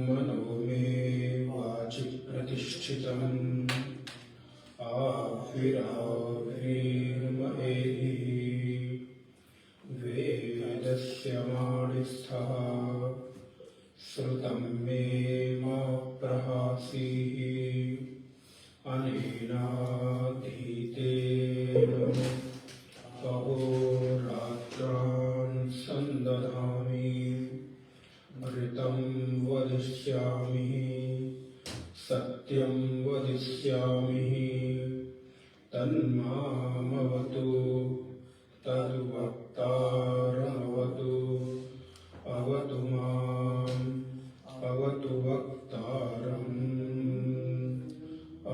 मनो मे वाचि प्रतिष्ठितम् आविराविर्मयेहि वेदस्य माणिस्थः श्रुतं मे मा प्रहासीः अनेनाधीतेन अहोरात्रान् सन्दधामि ऋतं वदिष्यामि सत्यं वदिष्यामि तन्मामवतु तद्वक्तारमवतु अवतु माम् अवतु वक्तारम्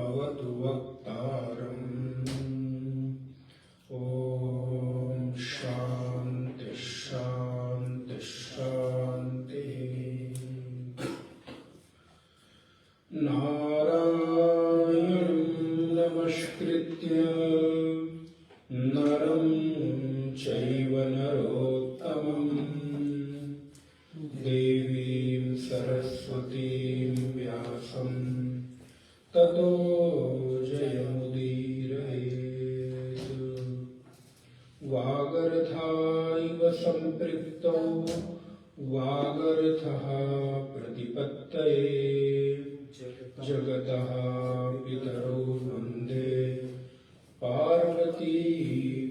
अवतु वक्तारम्। ॐ शान्ति शान्ति शान्तिः। नारायणं नमस्कृत्य नरं चैव नरोत्तमं देवीं सरस्वतीं व्यासं ततो जयमुदीरयेत्। वागर्थाइव सम्पृक्तौ वागर्थः प्रतिपत्तये जगतः पितरौ वन्दे पार्वती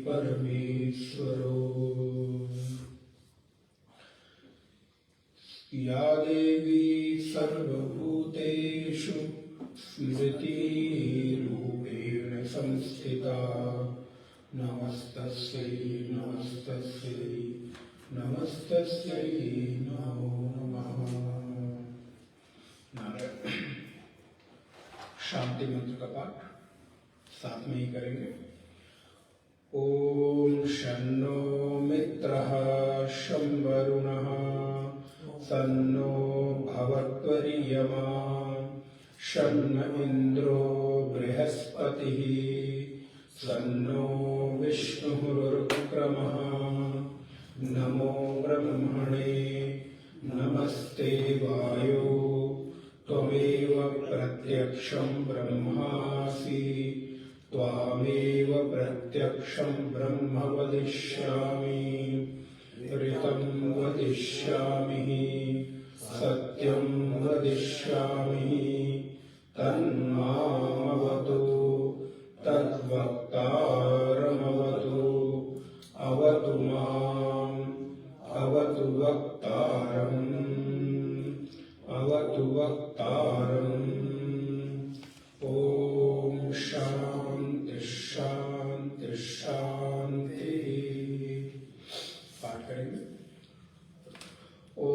परमेश्वरौ। या देवी सर्वभूतेषु स्मृतिरूपेण संस्थिता नमस्तस्यै नमस्तस्यै नमस्तस्यै नमो नमः। शांति मंत्र का पाठ साथ में ही करेंगे। ओम शन्नो मित्रः शं वरुणः सन्नो भवत्वरियमा शन्न इन्द्रो बृहस्पतिः सन्नो विष्णुरुक्रमः। नमो ब्रह्मणे नमस्ते वायो त्वमेव प्रत्यक्षं ब्रह्मासि त्वामेव प्रत्यक्षं ब्रह्म वदिष्यामि ऋतं वदिष्यामि सत्यं वदिष्यामि तन्मामवतु तद्वक्तारमवतु अवतु माम् अवतु वक्तारम् अवतु वक्तारम्। ॐ शान्ति शान्ति शान्तिः। पाठ करेंगे। ॐ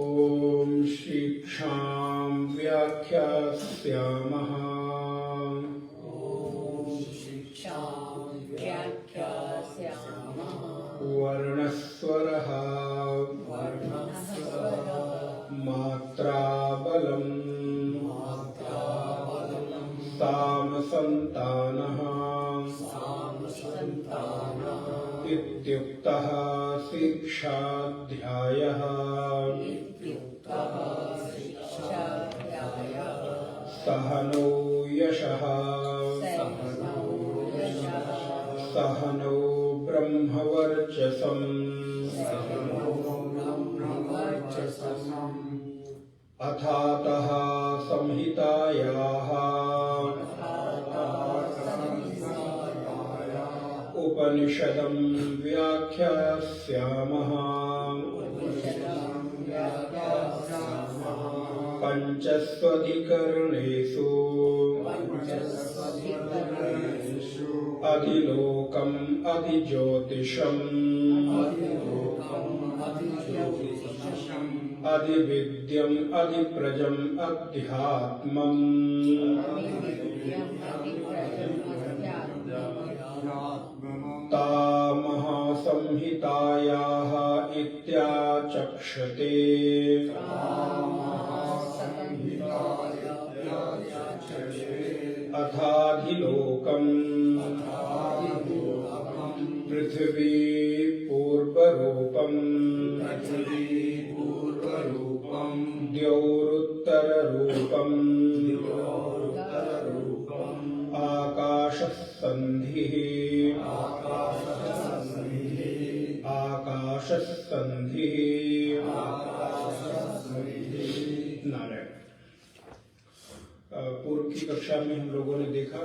शिक्षां व्याख्यास्यामः वर्णस्वरः मात्राबलम् सामसन्तानः इत्युक्तः शिक्षाध्यायः। सहनौ यशः सहनौ ब्रह्मवर्चसम् अथातः संहितायाः उपनिषदं व्याख्यास्यामः। पञ्चस्वधिकरणेषु अधिलोकम् अधिज्योतिषम् अधिविद्यम् अधिप्रजम् अध्यात्मम् तामहासंहितायाः इत्याचक्षते। अथाधिलोकम् पृथिवी पूर्वरूपम् द्यौरुत्तररूपम् आकाशः सन्धिः नारायण। पूर्व की कक्षा में हम लोगों ने देखा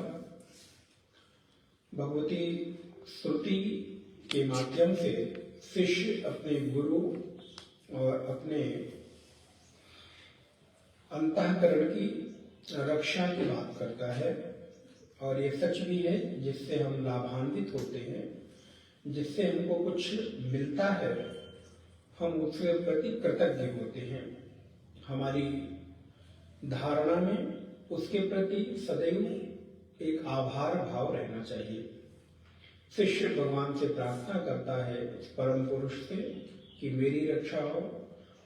भगवती श्रुति के माध्यम से शिष्य अपने गुरु और अपने अंतःकरण की रक्षा की बात करता है, और ये सच भी है, जिससे हम लाभान्वित होते हैं, जिससे हमको कुछ मिलता है, हम उसके प्रति कृतज्ञ होते हैं। हमारी धारणा में उसके प्रति सदैव एक आभार भाव रहना चाहिए। शिष्य भगवान से प्रार्थना करता है परम पुरुष से कि मेरी रक्षा हो,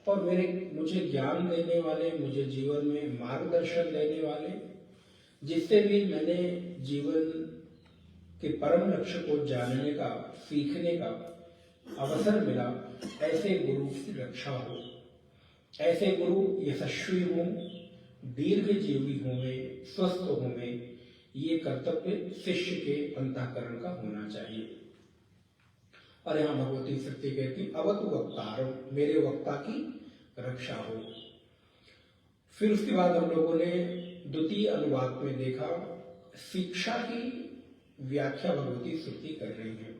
और मुझे ज्ञान देने वाले, मुझे जीवन में मार्गदर्शन देने वाले, जिससे भी मैंने जीवन के परम लक्ष्य को जानने का, सीखने का अवसर मिला, ऐसे गुरु की रक्षा हो। ऐसे गुरु यशस्वी हों, दीर्घ जीवी होंगे, स्वस्थ होंगे, ये कर्तव्य शिष्य के अंतःकरण का होना चाहिए। और यहाँ भगवती श्रुति कहती अवतु वक्तारो, मेरे वक्ता की रक्षा हो। फिर उसके बाद हम लोगों ने द्वितीय अनुवाद में देखा शिक्षा की व्याख्या भगवती श्रुति कर रही है।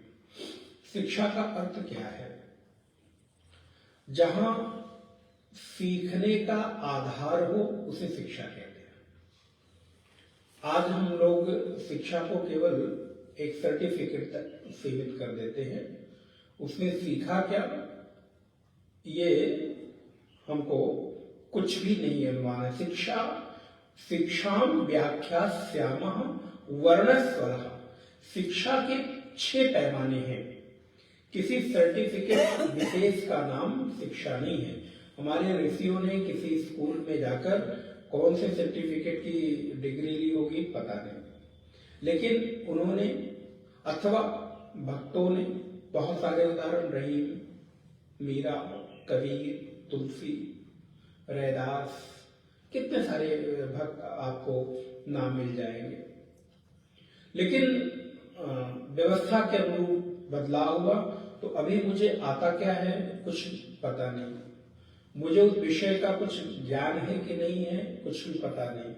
शिक्षा का अर्थ क्या है? जहां सीखने का आधार हो उसे शिक्षा कहते हैं। आज हम लोग शिक्षा को केवल एक सर्टिफिकेट तक सीमित कर देते हैं। उसने सीखा क्या, ये हमको कुछ भी नहीं अनुमान है। शिक्षाम व्याख्यास्यामः वर्णस्वरः। शिक्षा के 6 पैमाने हैं। किसी सर्टिफिकेट विशेष का नाम शिक्षा नहीं है। हमारे ऋषियों ने किसी स्कूल में जाकर कौन से सर्टिफिकेट की डिग्री ली होगी पता नहीं, लेकिन उन्होंने अथवा भक्तों ने, बहुत सारे उदाहरण, रहीम, मीरा, कबीर, तुलसी, रैदास, कितने सारे भक्त आपको नाम मिल जाएंगे। लेकिन व्यवस्था के अनुरूप बदलाव हुआ, तो अभी मुझे आता क्या है कुछ पता नहीं, मुझे उस विषय का कुछ ज्ञान है कि नहीं है कुछ भी पता नहीं।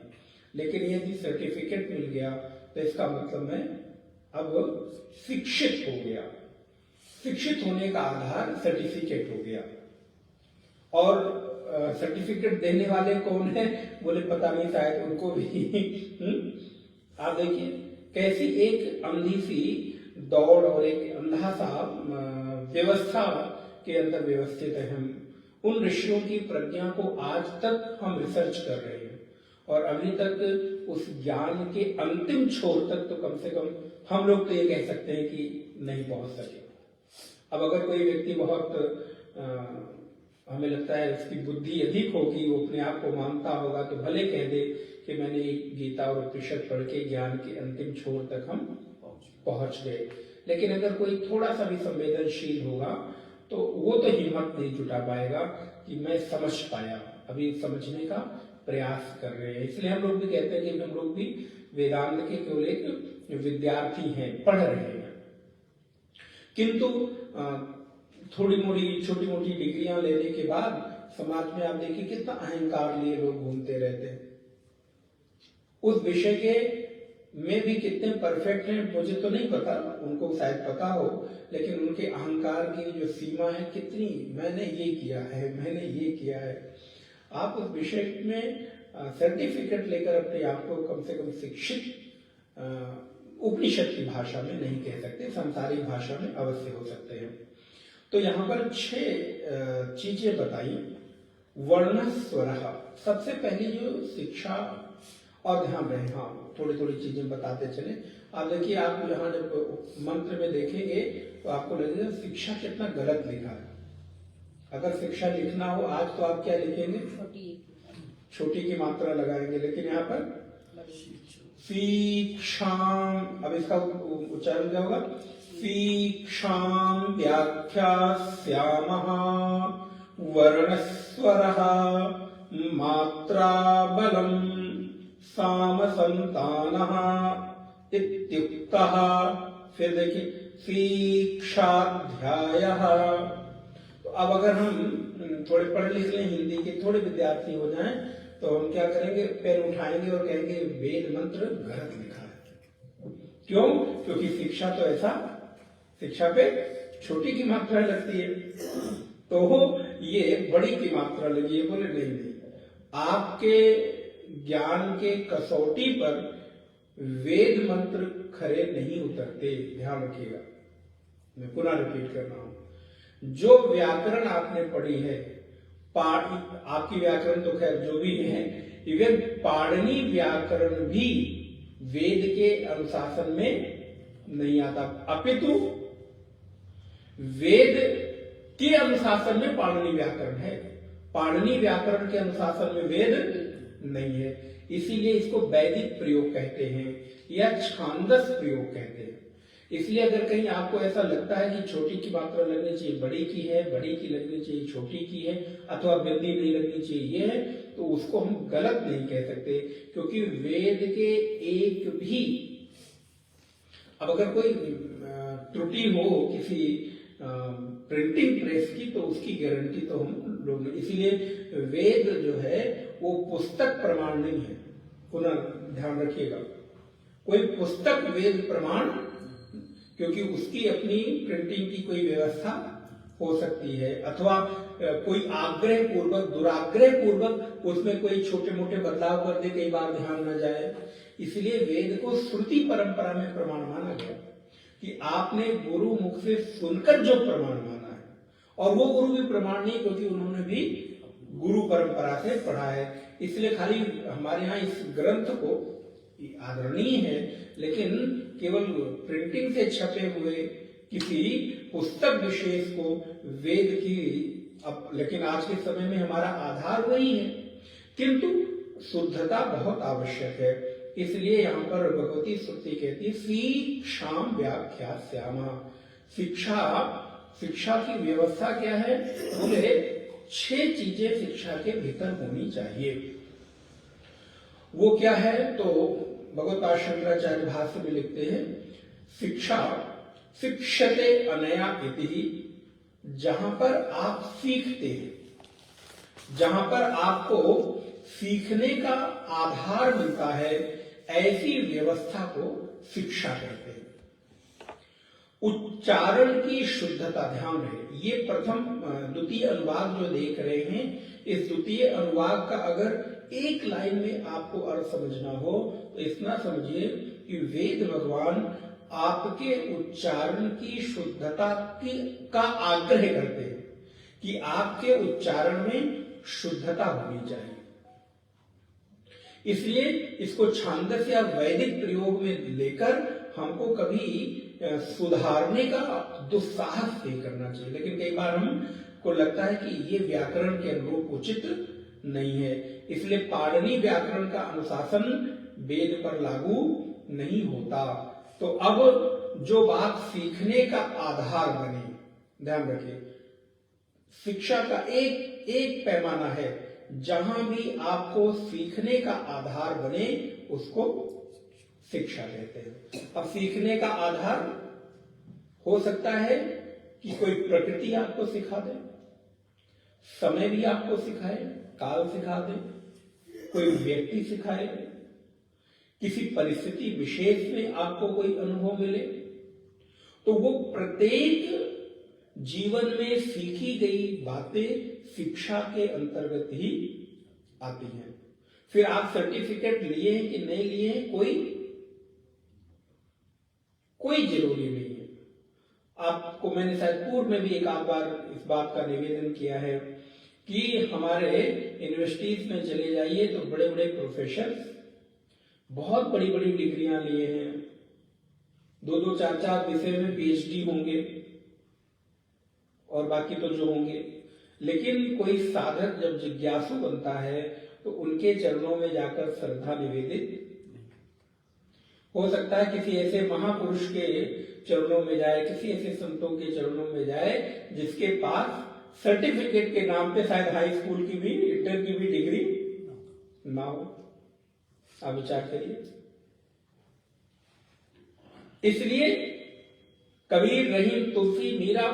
लेकिन यदि सर्टिफिकेट मिल गया तो इसका मतलब मैं अब शिक्षित हो गया। शिक्षित होने का आधार सर्टिफिकेट हो गया। और सर्टिफिकेट देने वाले कौन है बोले पता नहीं, शायद उनको भी आप देखिए कैसी एक अंधी सी दौड़ और एक अंधा सा व्यवस्था के अंदर व्यवस्थित है। हम उन ऋषियों की प्रज्ञा को आज तक हम रिसर्च कर रहे हैं, और अभी तक उस ज्ञान के अंतिम छोर तक तो कम से कम हम लोग तो ये कह सकते हैं कि नहीं पहुंच सके। अब अगर कोई व्यक्ति बहुत हमें लगता है उसकी बुद्धि अधिक होगी, वो अपने आप को मानता होगा, तो भले कह दे कि मैंने गीता और उपनिषद पढ़ के ज्ञान के अंतिम छोर तक हम पहुंच गए। लेकिन अगर कोई थोड़ा सा भी संवेदनशील होगा तो वो तो हिम्मत नहीं जुटा पाएगा कि मैं समझ पाया। अभी समझने का प्रयास कर रहे हैं। इसलिए हम लोग भी कहते हैं कि हम लोग भी वेदांत के केवल एक विद्यार्थी हैं, पढ़ रहे हैं। किंतु थोड़ी मोड़ी छोटी मोटी डिग्रियां लेने के बाद समाज में आप देखिए कितना अहंकार लिए लोग घूमते रहते हैं। उस विषय के में भी कितने परफेक्ट हैं मुझे तो नहीं पता, उनको शायद पता हो, लेकिन उनके अहंकार की जो सीमा है कितनी, मैंने ये किया है, मैंने ये किया है। आप उस विषय में सर्टिफिकेट लेकर अपने आप को कम से कम शिक्षित उपनिषद की भाषा में नहीं कह सकते, सांसारिक भाषा में अवश्य हो सकते हैं। तो यहाँ पर 6 चीजें बताई। वर्णस्वरः, सबसे पहली जो शिक्षा, और ध्यान रहे, हाँ थोड़ी थोड़ी चीजें बताते चले। आप देखिए, आप यहाँ जब मंत्र में देखेंगे तो आपको लगेगा शिक्षा कितना गलत लिखा है। अगर शिक्षा लिखना हो आज तो आप क्या लिखेंगे? छोटी की मात्रा लगाएंगे, लेकिन यहाँ पर शिक्षाम, अब इसका उच्चारण क्या होगा? शिक्षाम व्याख्यास्यामः वर्णस्वरः मात्रा बलम साम संतानः इत्युक्तः। फिर देखिए शिक्षाध्यायः। तो अब अगर हम थोड़े पढ़ लिख लें, हिंदी के थोड़े विद्यार्थी हो जाएं, तो हम क्या करेंगे, पेन उठाएंगे और कहेंगे वेद मंत्र गलत लिखा है। क्यों? क्योंकि शिक्षा तो ऐसा, शिक्षा पे छोटी की मात्रा लगती है, तो ये बड़ी की मात्रा लगी है। बोले नहीं नहीं, आपके ज्ञान के कसौटी पर वेद मंत्र खरे नहीं उतरते, ध्यान रखिएगा। मैं पुनः रिपीट कर रहा हूं, जो व्याकरण आपने पढ़ी है, आपकी व्याकरण तो खैर जो भी है, इवन पाणिनि व्याकरण भी वेद के अनुशासन में नहीं आता, अपितु वेद के अनुशासन में पाणिनि व्याकरण है, पाणिनि व्याकरण के अनुशासन में वेद नहीं है। इसीलिए इसको वैदिक प्रयोग कहते हैं या छांदस प्रयोग कहते हैं। इसलिए अगर कहीं आपको ऐसा लगता है कि छोटी की मात्रा लगनी चाहिए बड़ी की है, बड़ी की लगनी चाहिए छोटी की है, अथवा बिंदी नहीं लगनी चाहिए ये है, तो उसको हम गलत नहीं कह सकते, क्योंकि वेद के एक भी, अब अगर कोई त्रुटि हो किसी प्रिंटिंग प्रेस की, तो उसकी गारंटी तो हम लोग, इसीलिए वेद जो है वो पुस्तक प्रमाण नहीं है, पुनः ध्यान रखिएगा, कोई पुस्तक वेद प्रमाण, क्योंकि उसकी अपनी प्रिंटिंग की कोई व्यवस्था हो सकती है, अथवा कोई आग्रह पूर्वक, दुराग्रह पूर्वक उसमें कोई छोटे मोटे बदलाव कर दे, कई बार ध्यान न जाए। इसलिए वेद को श्रुति परंपरा में प्रमाण माना गया कि आपने गुरु मुख से सुनकर जो प्रमाण माना है, और वो गुरु भी प्रमाण नहीं, क्योंकि उन्होंने भी गुरु परंपरा से पढ़ा है। इसलिए खाली हमारे यहाँ इस ग्रंथ को आदरणीय है, लेकिन केवल प्रिंटिंग से छपे हुए किसी पुस्तक विशेष को वेद की, अब लेकिन आज के समय में हमारा आधार वही है, किंतु शुद्धता बहुत आवश्यक है। इसलिए यहाँ पर भगवती श्रुति कहती शिक्षाम व्याख्यास्यामः, शिक्षा की व्यवस्था क्या है, बोले 6 चीजें शिक्षा के भीतर होनी चाहिए। वो क्या है, तो भगवत शंकराचार्य भाष्य में लिखते हैं, शिक्षा शिक्षते अनया इति, जहां पर आप सीखते हैं, जहां पर आपको सीखने का आधार मिलता है, ऐसी व्यवस्था को शिक्षा कहते हैं। उच्चारण की शुद्धता, ध्यान रहे, ये प्रथम द्वितीय अनुवाद जो देख रहे हैं, इस द्वितीय अनुवाद का अगर एक लाइन में आपको अर्थ समझना हो तो इतना समझिए कि वेद भगवान आपके उच्चारण की शुद्धता का आग्रह करते हैं कि आपके उच्चारण में शुद्धता होनी चाहिए। इसलिए इसको छांदस या वैदिक प्रयोग में लेकर हमको कभी सुधारने का दुस्साहस नहीं करना चाहिए, लेकिन कई बार हमको लगता है कि ये व्याकरण के अनुरूप उचित नहीं है, इसलिए पाणिनि व्याकरण का अनुशासन वेद पर लागू नहीं होता। तो अब जो बात सीखने का आधार बने, ध्यान रखिए, शिक्षा का एक पैमाना है, जहां भी आपको सीखने का आधार बने उसको शिक्षा कहते हैं। अब सीखने का आधार हो सकता है कि कोई प्रकृति आपको सिखा दे, समय भी आपको सिखाए, काल सिखा दे, कोई व्यक्ति सिखाए, किसी परिस्थिति विशेष में आपको कोई अनुभव मिले, तो वो प्रत्येक जीवन में सीखी गई बातें शिक्षा के अंतर्गत ही आती हैं। फिर आप सर्टिफिकेट लिए हैं कि नहीं लिए हैं, कोई जरूरी नहीं है। आपको मैंने शायद पूर्व में भी एक आध बार इस बात का निवेदन किया है कि हमारे यूनिवर्सिटीज में चले जाइए तो बड़े बड़े प्रोफेसर बहुत बड़ी बड़ी डिग्रियां लिए हैं, 2-2, 4-4 विषय में पीएचडी होंगे और बाकी तो जो होंगे, लेकिन कोई साधक जब जिज्ञासु बनता है तो उनके चरणों में जाकर श्रद्धा निवेदित हो सकता है, किसी ऐसे महापुरुष के चरणों में जाए, किसी ऐसे संतों के चरणों में जाए जिसके पास सर्टिफिकेट के नाम पे शायद हाई स्कूल की भी, इंटर की भी डिग्री हो? आप विचार करिए। इसलिए कबीर, रहीम, तुलसी, मीरा,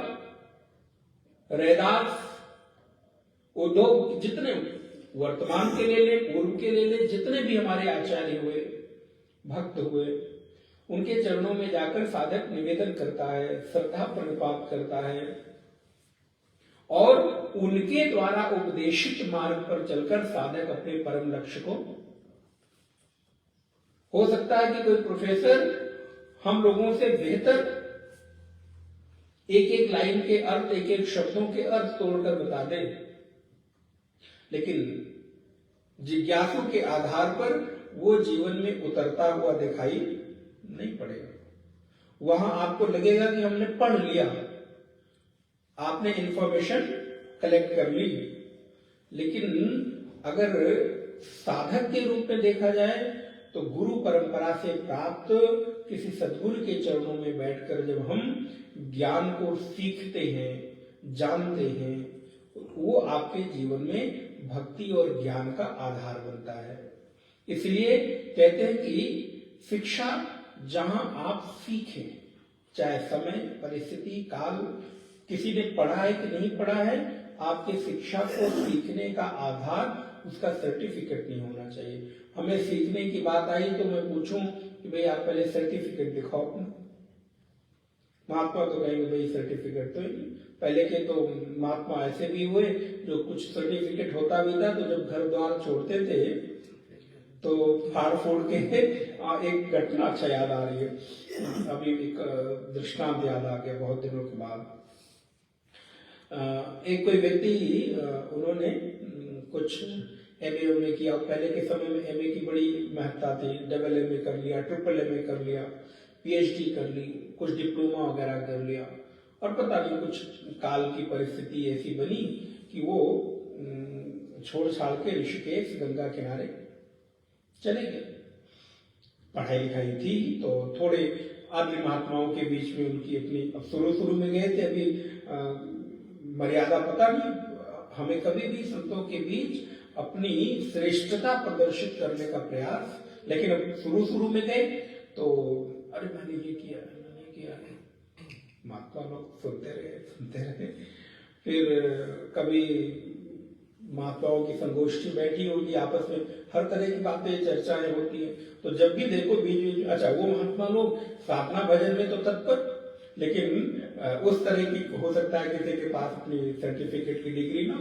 रैदास, उद्योग, जितने वर्तमान के ले ले, पूर्व के ले ले, जितने भी हमारे आचार्य हुए, भक्त हुए, उनके चरणों में जाकर साधक निवेदन करता है, श्रद्धा प्रणिपात करता है और उनके द्वारा उपदेशित मार्ग पर चलकर साधक अपने परम लक्ष्य को, हो सकता है कि कोई प्रोफेसर हम लोगों से बेहतर एक एक लाइन के अर्थ, एक एक शब्दों के अर्थ तोड़कर बता दे, लेकिन जिज्ञासु के आधार पर वो जीवन में उतरता हुआ दिखाई नहीं पड़ेगा। वहां आपको लगेगा कि हमने पढ़ लिया, आपने इंफॉर्मेशन कलेक्ट कर ली, लेकिन अगर साधक के रूप में देखा जाए तो गुरु परंपरा से प्राप्त किसी सद्गुरु के चरणों में बैठकर जब हम ज्ञान को सीखते हैं, जानते हैं, वो आपके जीवन में भक्ति और ज्ञान का आधार बनता है। इसलिए कहते हैं कि शिक्षा जहां आप सीखें, चाहे समय, परिस्थिति, काल, किसी ने पढ़ा है कि नहीं पढ़ा है, आपके शिक्षा को सीखने का आधार उसका सर्टिफिकेट नहीं होना चाहिए। हमें सीखने की बात आई तो मैं पूछूं कि भाई आप पहले सर्टिफिकेट दिखाओ अपना। महात्मा तो कहेंगे भाई सर्टिफिकेट तो ही, पहले के तो महात्मा ऐसे भी हुए जो कुछ सर्टिफिकेट होता भी था तो जब घर द्वार छोड़ते थे तो फाड़ फोड़ के एक घटना अच्छा याद आ रही है, अभी एक दृष्टांत याद आ गया बहुत दिनों के बाद। एक कोई व्यक्ति, उन्होंने कुछ एमए किया, पहले के समय में एमए की बड़ी महत्ता थी, डबल एमए कर लिया, ट्रिपल एमए कर लिया, पीएचडी कर ली, कुछ डिप्लोमा वगैरह कर लिया, और पता नहीं कुछ काल की परिस्थिति ऐसी बनी कि वो छोड़ छाड़ के ऋषिकेश गंगा किनारे चले गए। पढ़ाई लिखाई थी तो थोड़े आदि महात्माओं के बीच में उनकी अपनी, अब शुरू में गए थे, अभी मर्यादा पता नहीं, हमें कभी भी संतों के बीच अपनी श्रेष्ठता प्रदर्शित करने का प्रयास, लेकिन अब शुरू में गए तो अरे मैंने ये किया, मैंने किया, महात्मा लोग सुनते रहे। फिर कभी महात्माओं की संगोष्ठी बैठी होगी, आपस में हर तरह की बातें, चर्चाएं होती हैं, तो जब भी देखो बीच, अच्छा वो महात्मा लोग साधना भजन में तो तत्पर, लेकिन उस तरह की हो सकता है किसी के पास अपनी सर्टिफिकेट की डिग्री ना,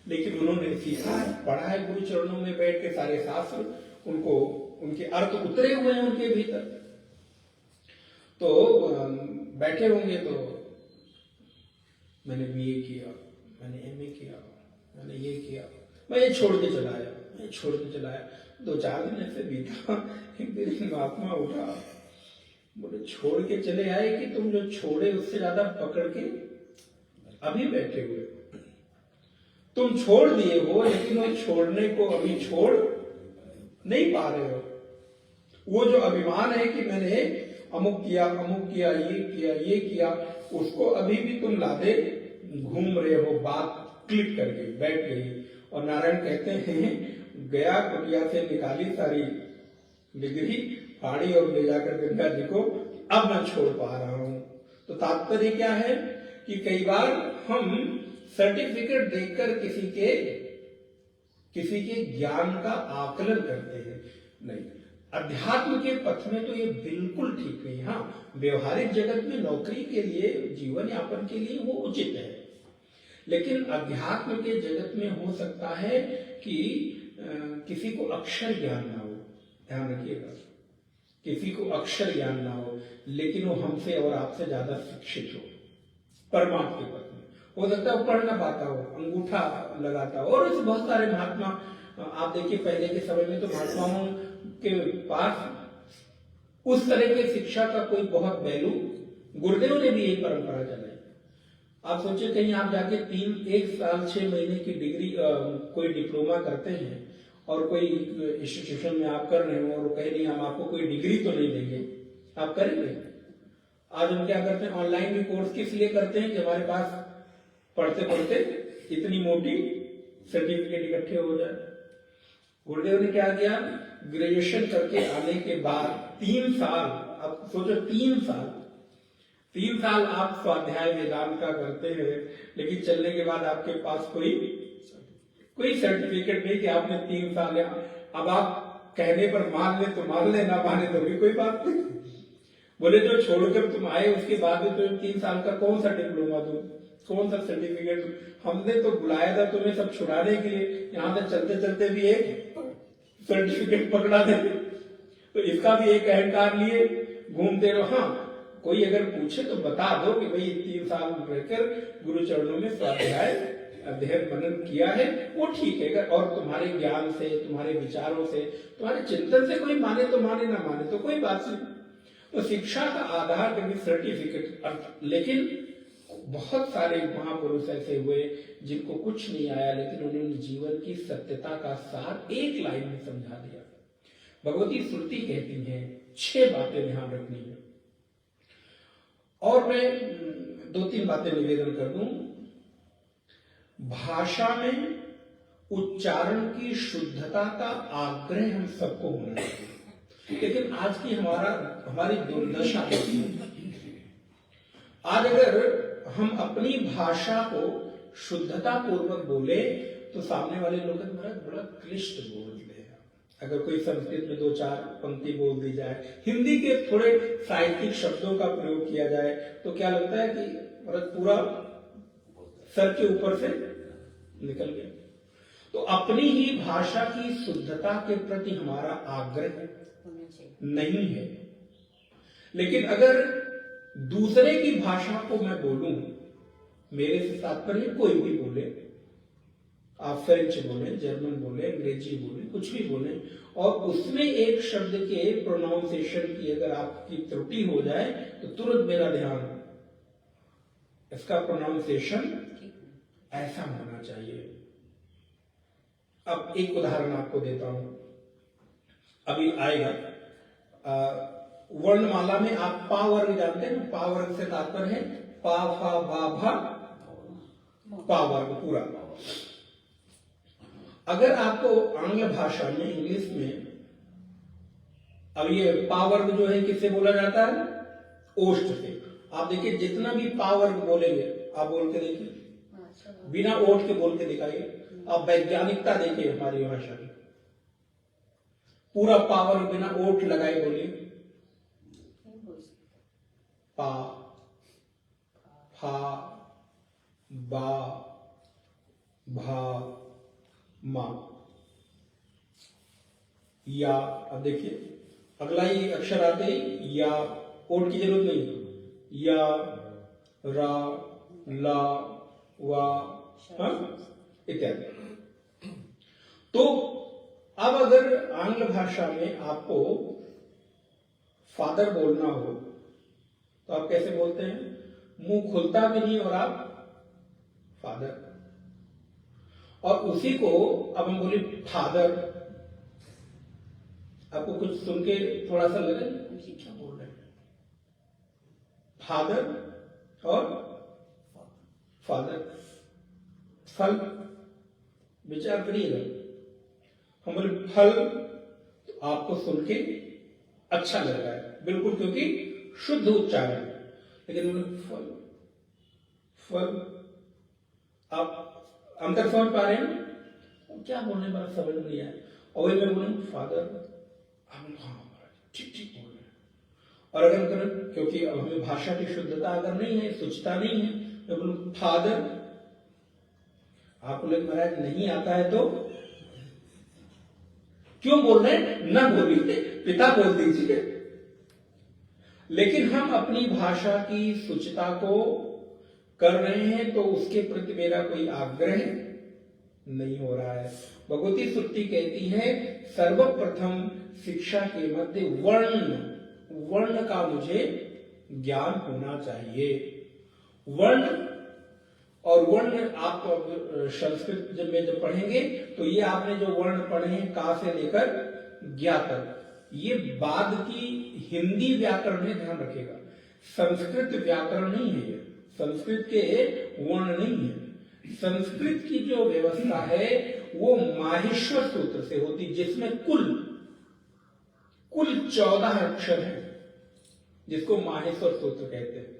लेकिन उन्होंने सीखा है, पढ़ा है, गुरु चरणों में बैठ के सारे शास्त्र उनको, उनके अर्थ उतरे हुए हैं उनके भीतर। तो बैठे होंगे तो मैंने बीए किया, मैंने एमए किया, मैंने ये किया, मैं ये छोड़ के चला आया, 2-4 दिन ऐसे बीता, एक दिन महात्मा उठा, बोले छोड़ के चले आए कि तुम जो छोड़े उससे ज्यादा पकड़ के अभी बैठे हुए, तुम छोड़ दिए हो लेकिन वो छोड़ने को अभी छोड़ नहीं पा रहे हो। वो जो अभिमान है कि मैंने अमुक किया, ये किया, उसको अभी भी तुम लादे घूम रहे हो, बात क्लिक कर गई, बैठ गई। और नारायण कहते हैं गया कुटिया से निकाली सारी डिग्री, फाड़ी और ले जाकर गंगा जी को अब मैं छोड़ पा रहा हूं। तो तात्पर्य क्या है कि कई बार हम सर्टिफिकेट देखकर किसी के ज्ञान का आकलन करते हैं। नहीं, अध्यात्म के पथ में तो ये बिल्कुल ठीक नहीं। हाँ, व्यवहारिक जगत में नौकरी के लिए, जीवन यापन के लिए वो उचित है, लेकिन अध्यात्म के जगत में हो सकता है कि किसी को अक्षर ज्ञान ना हो, ध्यान रखिएगा, किसी को अक्षर ज्ञान ना हो, लेकिन वो हमसे और आपसे ज्यादा शिक्षित हो परमात्मा के पथ में। हो सकता है वो पढ़ ना पाता हो, अंगूठा लगाता हो, और ऐसे बहुत सारे महात्मा आप देखिए, पहले के समय में तो महात्माओं के पास उस तरह की शिक्षा का कोई बहुत पहलू, गुरुदेव ने भी यही परंपरा चलाई। आप सोचिए कहीं आप जाके 1 साल 6 महीने की डिग्री, कोई डिप्लोमा करते हैं और कोई इंस्टीट्यूशन में आप कर रहे हो और कहे नहीं हम आपको कोई डिग्री तो नहीं देंगे, आप करेंगे? आज हम क्या करते हैं, ऑनलाइन भी कोर्स किस लिए करते हैं कि हमारे पास पढ़ते पढ़ते इतनी मोटी सर्टिफिकेट इकट्ठे हो जाए। गुरुदेव ने क्या किया, ग्रेजुएशन करके आने के बाद 3 साल, अब सोचो 3 साल आप स्वाध्याय वेदांत का करते हैं, लेकिन चलने के बाद आपके पास कोई सर्टिफिकेट नहीं कि आपने 3 साल, अब आप कहने पर मान ले तो मान ले, ना माने तो भी कोई बात नहीं। बोले जो छोड़कर तुम आए उसके बाद भी तुम्हें 3 साल का कौन सा डिप्लोमा दूं, कौन सा सर्टिफिकेट? हमने तो बुलाया था तुम्हें सब छुड़ाने के लिए, यहां से चलते चलते भी एक सर्टिफिकेट पकड़ा दे, तो इसका भी एक अहंकार लिए घूमते रहो। हाँ, कोई अगर पूछे तो बता दो कि भाई 3 साल रहकर गुरु चरणों में स्वाध्याय अध्ययन मनन किया है, वो ठीक है। अगर और तुम्हारे ज्ञान से, तुम्हारे विचारों से, तुम्हारे चिंतन से कोई माने तो माने, ना माने तो कोई बात नहीं। तो शिक्षा का आधार कभी सर्टिफिकेट, लेकिन बहुत सारे महापुरुष ऐसे हुए जिनको कुछ नहीं आया, लेकिन उन्होंने जीवन की सत्यता का सार एक लाइन में समझा दिया। भगवती श्रुति कहती है 6 बातें ध्यान रखनी है, और मैं 2-3 बातें निवेदन कर दूं। भाषा में उच्चारण की शुद्धता का आग्रह हम सबको होना चाहिए, लेकिन आज की हमारी दुर्दशा आज अगर हम अपनी भाषा को शुद्धता पूर्वक बोले तो सामने वाले लोग बड़ा क्लिष्ट बोलते हैं। अगर कोई संस्कृत में 2-4 पंक्ति बोल दी जाए, हिंदी के थोड़े साहित्यिक शब्दों का प्रयोग किया जाए, तो क्या लगता है कि पूरा सर के ऊपर से निकल गया। तो अपनी ही भाषा की शुद्धता के प्रति हमारा आग्रह नहीं है, लेकिन अगर दूसरे की भाषा को मैं बोलूं, मेरे से तात्पर्य कोई भी बोले, आप फ्रेंच बोले, जर्मन बोले, अंग्रेजी बोले, कुछ भी बोले, और उसमें एक शब्द के प्रोनाउंसिएशन की अगर आपकी त्रुटि हो जाए तो तुरंत मेरा ध्यान, इसका प्रोनाउंसिएशन ऐसा होना चाहिए। अब एक उदाहरण आपको देता हूं, अभी आएगा। वर्णमाला में आप पा वर्ग जानते हैं, पा वर्ग से तात्पर्य है पा फा बा भा, पा वर्ग पूरा। अगर आपको आंग्ल भाषा में, इंग्लिश में, अब ये पा वर्ग जो है किससे बोला जाता है? ओष्ठ से। आप देखिए जितना भी पा वर्ग बोलेंगे, आप बोल के देखिए, बिना ओठ के बोल के दिखाइए। आप वैज्ञानिकता देखिए हमारी भाषा की, पूरा पावर बिना ओठ लगाए बोलिए। पा, फा, बा, भा, मा, या। अब देखिए अगला ही अक्षर आते ही या, ओठ की जरूरत नहीं, या, रा, ला, वा, इत्यादि। तो अब अगर आंग्ल भाषा में आपको फादर बोलना हो तो आप कैसे बोलते हैं? मुंह खुलता भी नहीं और आप फादर, और उसी को अब हम बोले फादर। आपको कुछ सुन के थोड़ा सा लगे क्या बोल रहे हैं? फादर और फादर, फल, विचार करिएगा। हम बोले फल, आपको सुन के अच्छा लग रहा है बिल्कुल, क्योंकि शुद्ध उच्चारण है, लेकिन बोले फल, फल, आप अंतर समझ पा रहे हैं क्या बोलने वाला? समझ नहीं आया। और मैं बोले फादर, ठीक ठीक बोल रहे हैं। और अगर हम करें, क्योंकि अब हमें भाषा की शुद्धता अगर नहीं है, शुद्धता नहीं है, मैं बोलूं फादर, आपको लगे महाराज नहीं आता है तो क्यों बोल रहे हैं? ना बोलिए, पिता बोल दीजिए। लेकिन हम अपनी भाषा की शुचिता को कर रहे हैं तो उसके प्रति मेरा कोई आग्रह नहीं हो रहा है। भगवती श्रुति कहती है सर्वप्रथम शिक्षा के मध्य वर्ण का मुझे ज्ञान होना चाहिए। वर्ण और वर्ण आप संस्कृत जब पढ़ेंगे तो ये आपने जो वर्ण पढ़े हैं का से लेकर ज्ञा तक, ये बाद की हिंदी व्याकरण में ध्यान रखेगा, संस्कृत व्याकरण नहीं है, ये संस्कृत के वर्ण नहीं है। संस्कृत की जो व्यवस्था है वो माहेश्वर सूत्र से होती, जिसमें कुल 14 अक्षर हैं, जिसको माहेश्वर सूत्र कहते हैं।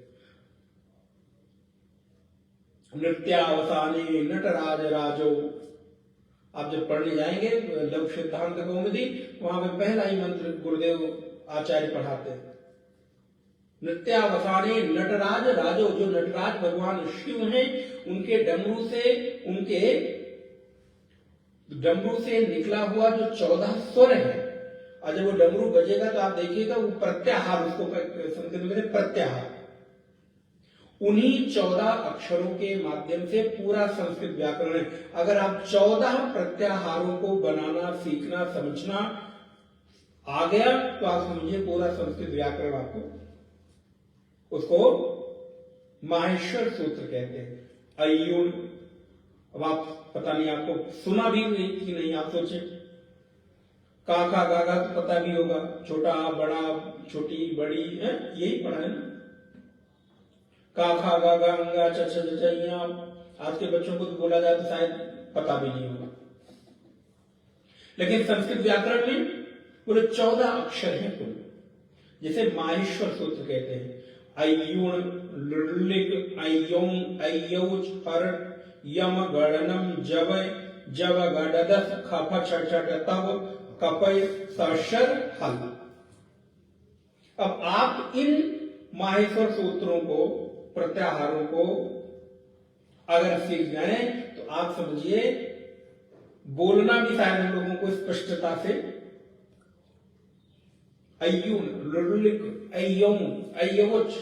नृत्यावसाने नटराज राजो, आप जब पढ़ने जाएंगे लघु सिद्धांत कौमुदी, वहां पे पहला ही मंत्र गुरुदेव आचार्य पढ़ाते हैं। नृत्यावसाने नटराज राजो, जो नटराज भगवान शिव हैं, उनके डमरू से निकला हुआ जो 14 स्वर है, और जब वो डमरू बजेगा तो आप देखिएगा वो प्रत्याहार, उसको संस्कृत में प्रत्याहार, उन्हीं 14 अक्षरों के माध्यम से पूरा संस्कृत व्याकरण है। अगर आप 14 प्रत्याहारों को बनाना, सीखना, समझना आ गया तो आप समझिए पूरा संस्कृत व्याकरण आपको, उसको माहेश्वर सूत्र कहते हैं। अय्युण, अब आप पता नहीं आपको सुना भी नहीं कि नहीं, आप सोचे का खा गा गा तो पता भी होगा, छोटा बड़ा छोटी बड़ी है, यही पढ़ा है ना। का खा गा गा अंगा च छ ज च, आज के बच्चों को तो बोला जाए तो शायद पता भी नहीं होगा, लेकिन संस्कृत व्याकरण में पूरे 14 अक्षर हैं कुल, जिसे माहेश्वर सूत्र कहते हैं। अय्युण, लृलिक, अय्यों, अय्यौच, हर, यम, गणनम, जव, जव गडदस, खफ, छठ, तव, कपय, सर्षर, हल। अब आप इन माहेश्वर सूत्रों को, प्रत्याहारों को अगर सीख जाए तो आप समझिए बोलना भी शायद हम लोगों को स्पष्टता से, अय्युन, लृलिक, अय्यों, अय्यवच,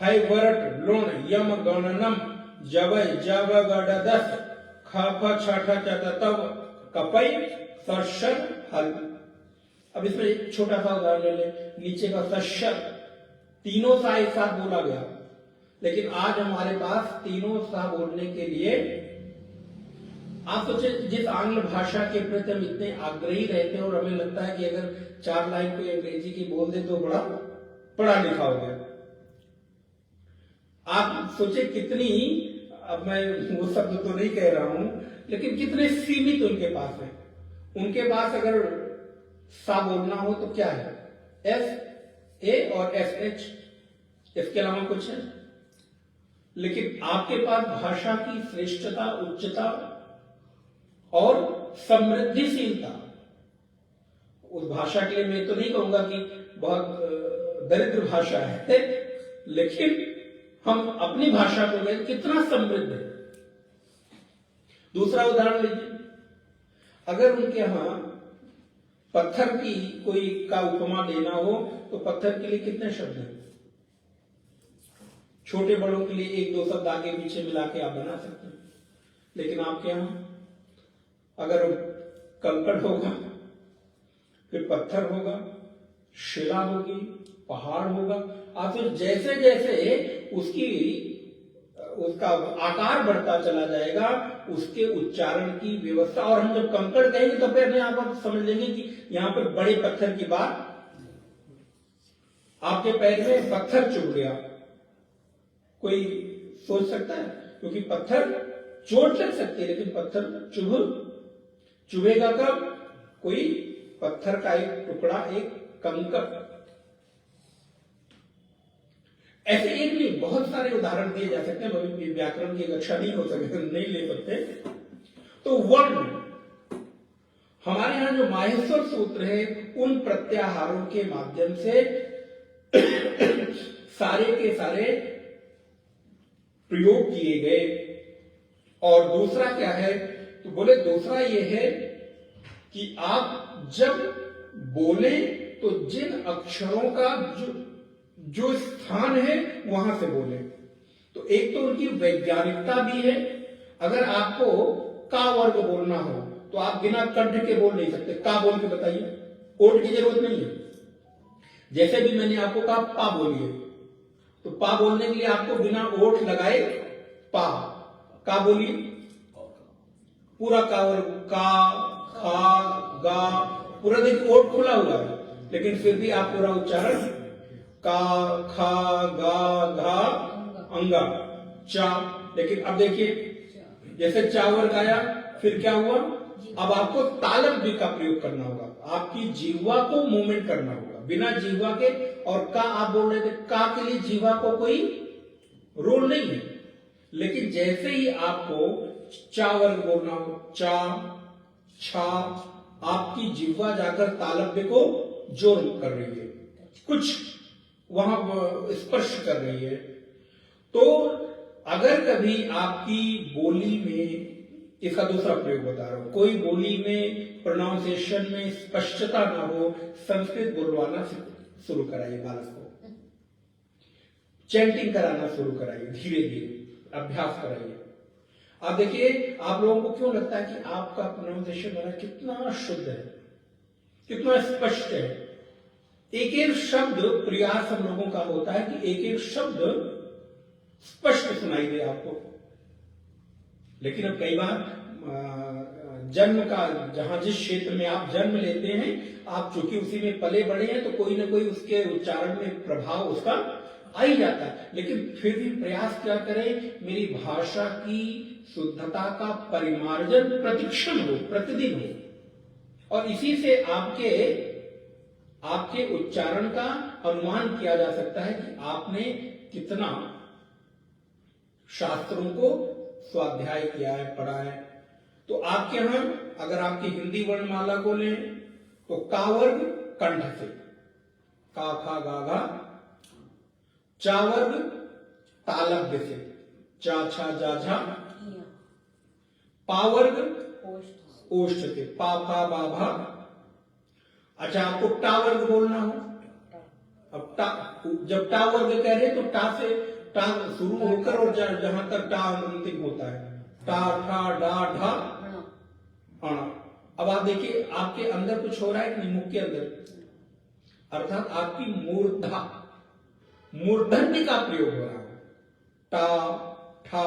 है वरट, लोण, यम, गणनम, जवय, जव गडदस, खफ, छठ, तव, कपय, सर्षर, हल। अब इसमें एक छोटा सा उदाहरण ले ले, नीचे का सर्षर, तीनों सा एक साथ बोला गया, लेकिन आज हमारे पास तीनों सा बोलने के लिए, आप सोचे जिस आंग्ल भाषा के प्रति हम इतने आग्रही रहते हैं और हमें लगता है कि अगर 4 लाइन कोई अंग्रेजी की बोल दे तो बड़ा पढ़ा लिखा हो गया। आप सोचे कितनी, अब मैं वो शब्द तो नहीं कह रहा हूं, लेकिन कितने सीमित उनके पास है। उनके पास अगर सा बोलना हो तो क्या है, एस, ए और एस एच, इसके अलावा कुछ है। लेकिन आपके पास भाषा की श्रेष्ठता, उच्चता और समृद्धिशीलता, उस भाषा के लिए मैं तो नहीं कहूंगा कि बहुत दरिद्र भाषा है, लेकिन हम अपनी भाषा को लेकर कितना समृद्ध है। दूसरा उदाहरण लीजिए, अगर उनके यहां पत्थर की कोई का उपमा देना हो तो पत्थर के लिए कितने शब्द हैं? छोटे बड़ों के लिए 1-2 शब्द आगे पीछे मिला के आप बना सकते हैं, लेकिन आपके यहां अगर कंकड़ होगा, फिर पत्थर होगा, शिला होगी, पहाड़ होगा, आप फिर जैसे जैसे उसका आकार बढ़ता चला जाएगा, उसके उच्चारण की व्यवस्था, और हम जब कंकड़ कहेंगे तो फिर अपने आप समझ लेंगे कि यहां पर बड़े पत्थर की बात, आपके पैर में पत्थर चुभ गया, कोई सोच सकता है? क्योंकि पत्थर चोट लग सकती है, लेकिन पत्थर चुभेगा कब? कोई पत्थर का एक टुकड़ा, एक कंकड़। ऐसे एक नहीं, बहुत सारे उदाहरण दिए जा सकते हैं, मगर व्याकरण की कक्षा नहीं हो सकती, नहीं ले सकते। तो वर्ण, हमारे यहां जो माहेश्वर सूत्र है, उन प्रत्याहारों के माध्यम से सारे के सारे प्रयोग किए गए। और दूसरा क्या है, तो बोले दूसरा यह है कि आप जब बोले तो जिन अक्षरों का जो स्थान है वहां से बोले। तो एक तो उनकी वैज्ञानिकता भी है, अगर आपको का वर्ग बोलना हो तो आप बिना कंठ के बोल नहीं सकते, का बोल के बताइए, ओठ की जरूरत नहीं है। जैसे भी मैंने आपको कहा पा बोलिए, तो पा बोलने के लिए आपको बिना ओठ लगाए पा, का बोलिए, पूरा का वर्ग, का, खा, गा, पूरा देखिए ओठ खुला हुआ है, लेकिन फिर भी आप पूरा उच्चारण का, खा, गा, घा, अंगा, चा, लेकिन अब देखिए जैसे चावल गाया फिर क्या हुआ, अब आपको तालव्य का प्रयोग करना होगा, आपकी जीवा को मूवमेंट करना होगा बिना जीवा के। और का आप बोल रहे थे, का के लिए जीवा को कोई रोल नहीं है, लेकिन जैसे ही आपको चावल बोलना हो, चा छा, आपकी जिह्वा जाकर तालव्य को जोर कर रही है, कुछ वहां स्पर्श कर रही है। तो अगर कभी आपकी बोली में, इसका दूसरा प्रयोग बता रहा हूं, कोई बोली में प्रोनाउंसिएशन में स्पष्टता ना हो, संस्कृत बोलवाना शुरू कराइए, बालक को चैंटिंग कराना शुरू कराइए, धीरे धीरे अभ्यास कराइए। आप देखिए आप लोगों को क्यों लगता है कि आपका प्रोनाउंसिएशन वाला कितना शुद्ध है, कितना स्पष्ट है। एक एक शब्द प्रयास हम लोगों का होता है कि एक एक शब्द स्पष्ट सुनाई दे आपको। लेकिन अब कई बार जन्म का, जहां जिस क्षेत्र में आप जन्म लेते हैं, आप चूंकि उसी में पले बड़े हैं, तो कोई ना कोई उसके उच्चारण में प्रभाव उसका आ ही जाता है। लेकिन फिर भी प्रयास क्या करें, मेरी भाषा की शुद्धता का परिमार्जन प्रतिक्षण हो, प्रतिदिन हो, और इसी से आपके उच्चारण का अनुमान किया जा सकता है कि आपने कितना शास्त्रों को स्वाध्याय किया है, पढ़ा है। तो आपके यहां अगर आपकी हिंदी वर्णमाला को लें तो का वर्ग कंठ से, का खा गा घा, चा वर्ग तालव्य से, चा छा जा झा, पा वर्ग ओष्ठ से, पा फा बा भा। अच्छा, आपको टा वर्ग बोलना हो, अब टा, जब टा वर्ग कह रहे तो टा से, टा शुरू होकर और जहां तक टा अंतिम होता है, टा ठा डा ढा अणा। अब आप देखिए आपके अंदर कुछ हो रहा है कि नहीं, मुख के अंदर, अर्थात आपकी मूर्धन्य का प्रयोग हो रहा है, टा ठा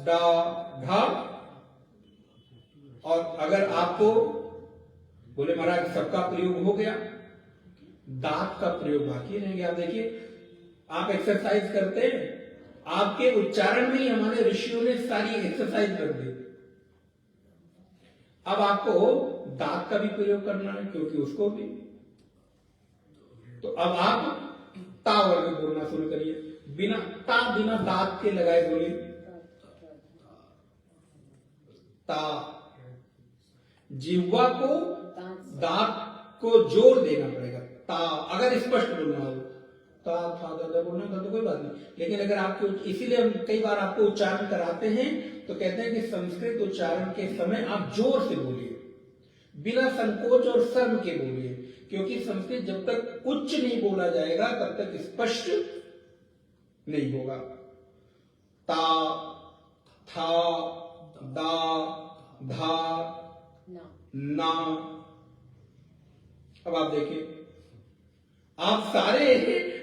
डा ढा। और अगर आपको बोले महाराज सबका प्रयोग हो गया, दांत का प्रयोग बाकी रह गया। आप देखिए आप एक्सरसाइज करते हैं, आपके उच्चारण में ही हमारे ऋषियों ने सारी एक्सरसाइज कर दी। अब आपको दांत का भी प्रयोग करना है, क्योंकि उसको भी, तो अब आप ता वर्ग बोलना शुरू करिए, बिना दांत के लगाए बोलिए, ता। जिह्वा को दांत को जोर देना पड़ेगा, ता। अगर स्पष्ट बोलना हो, ता था दा बोलना था तो कोई बात नहीं, लेकिन अगर आपको, इसीलिए हम कई बार आपको उच्चारण कराते हैं तो कहते हैं कि संस्कृत उच्चारण के समय आप जोर से बोलिए, बिना संकोच और शर्म के बोलिए, क्योंकि संस्कृत जब तक उच्च नहीं बोला जाएगा तब तक स्पष्ट नहीं होगा। ता, था, दा, धा, ना। अब आप देखिए, आप सारे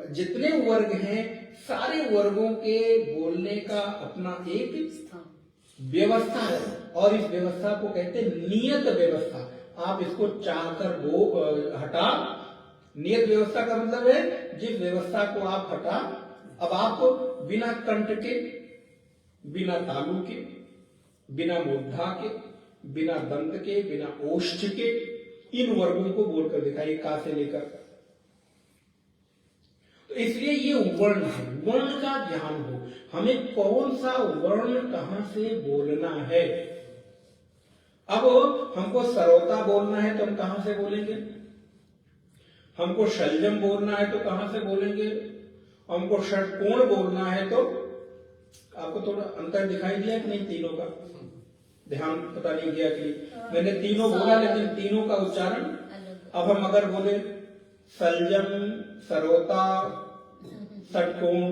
जितने वर्ग हैं, सारे वर्गों के बोलने का अपना एक व्यवस्था है, और इस व्यवस्था को कहते हैं नियत व्यवस्था। आप इसको चाहकर वो हटा, नियत व्यवस्था का मतलब है जिस व्यवस्था को आप हटा। अब आप बिना कंठ के, बिना तालु के, बिना मूर्धा के, बिना दंत के, बिना ओष्ठ के, इन वर्गों को बोलकर दिखाइए, का से लेकर। तो इसलिए ये वर्ण है, वर्ण का ध्यान हो, हमें कौन सा वर्ण कहां से बोलना है। अब हमको सरोता बोलना है तो हम कहां से बोलेंगे, हमको शलजम बोलना है तो कहां से बोलेंगे, हमको षटकोण बोलना है तो, आपको थोड़ा अंतर दिखाई दिया कि नहीं, तीनों का ध्यान पता नहीं गया कि मैंने तीनों बोला, लेकिन तीनों का उच्चारण। अब हम अगर बोले सलजम, सरोता, षटकोण,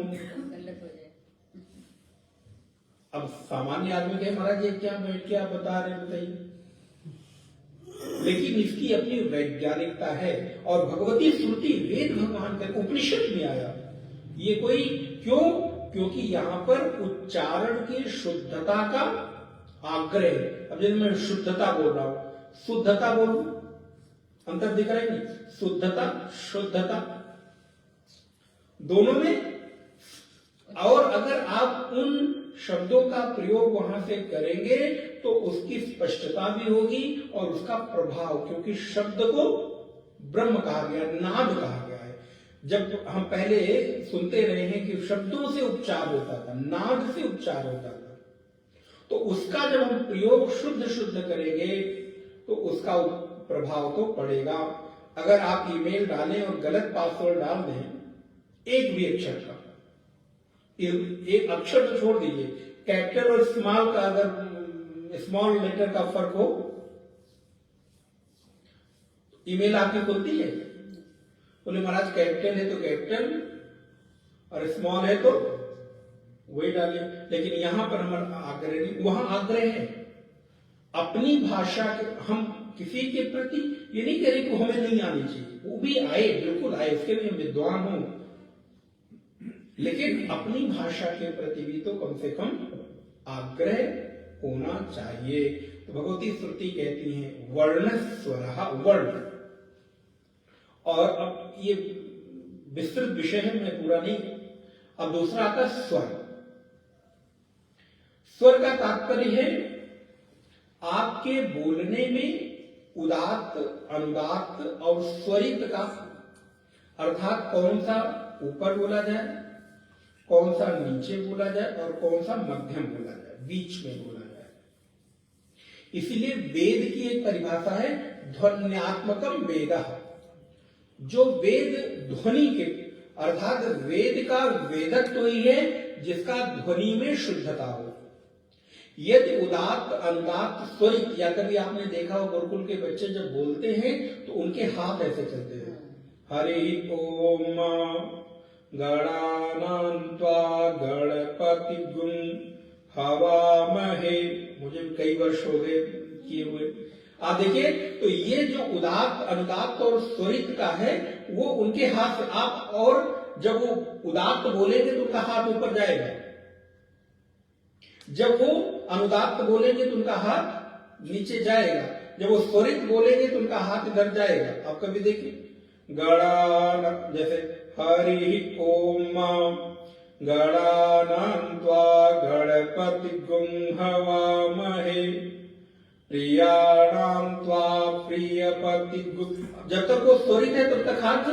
अब सामान्य आदमी कहे महाराज ये क्या बैठ के आप बता रहे बताइए, लेकिन इसकी अपनी वैज्ञानिकता है। और भगवती श्रुति, वेद भगवान का, उपनिषद में आया ये कोई, क्यों, क्योंकि यहां पर उच्चारण की शुद्धता का आग्रह। अब जैसे मैं शुद्धता बोल रहा हूं, शुद्धता बोलूं, अंतर दिख रहा है नहीं, शुद्धता शुद्धता दोनों में। और अगर आप उन शब्दों का प्रयोग वहां से करेंगे तो उसकी स्पष्टता भी होगी और उसका प्रभाव, क्योंकि शब्द को ब्रह्म कहा गया, नाद कहा गया है। जब हम पहले सुनते रहे हैं कि शब्दों से उपचार होता था, नाद से उपचार होता था, तो उसका जब हम प्रयोग शुद्ध शुद्ध करेंगे तो उसका प्रभाव तो पड़ेगा। अगर आप ईमेल डालें और गलत पासवर्ड डाल दें एक भी अक्षर का, एक अक्षर तो छोड़ दीजिए, कैपिटल और स्मॉल का अगर स्मॉल लेटर का फर्क हो, ईमेल आपकी खुलती है? बोले महाराज कैपिटल है तो कैपिटल और स्मॉल है तो वही डालिए। लेकिन यहां पर हमारा आग्रह नहीं, वहां आग्रह है अपनी भाषा के, हम किसी के प्रति ये नहीं कह रहे कि हमें नहीं आनी चाहिए, वो भी आए, बिल्कुल आए, इसके भी हम विद्वान हों, लेकिन अपनी भाषा के प्रति भी तो कम से कम आग्रह होना चाहिए। तो भगवती श्रुति कहती है वर्ण स्वर वर्ण, और अब ये विस्तृत विषय है, मैं पूरा नहीं। अब दूसरा आता स्वर। स्वर का तात्पर्य है आपके बोलने में उदात्त, अनुदात्त और स्वरित का, अर्थात कौन सा ऊपर बोला जाए, कौन सा नीचे बोला जाए और कौन सा मध्यम बोला जाए, बीच में बोला जाए। इसीलिए वेद की एक परिभाषा है ध्वन्यात्मकम वेदः, जो वेद ध्वनि के, अर्थात वेद का वेदत्व ही है जिसका ध्वनि में शुद्धता हो। यदि उदात्त, अनुदात्त, स्वरित, या कभी आपने देखा हो गुरुकुल के बच्चे जब बोलते हैं तो उनके हाथ ऐसे चलते हैं, हरि ओम गणानान्त्वा गणपतिगुं हवामहे, मुझे कई वर्ष हो गए किए हुए। आप देखिए, तो ये जो उदात्त, अनुदात्त और स्वरित का है वो उनके हाथ से आप, और जब वो उदात्त बोलेंगे तो उनका हाथ ऊपर जाएगा, जब वो अनुदात्त बोलेंगे तो उनका हाथ नीचे जाएगा, जब वो स्वरित बोलेंगे तो उनका हाथ इधर जाएगा। आप कभी देखिए गणान, जैसे हरि ओम गणानान्त्वा गणपतिगुं हवामहे प्रियाणां त्वा प्रियपतिगुं, जब तक वो स्वरित है तब तक हाथ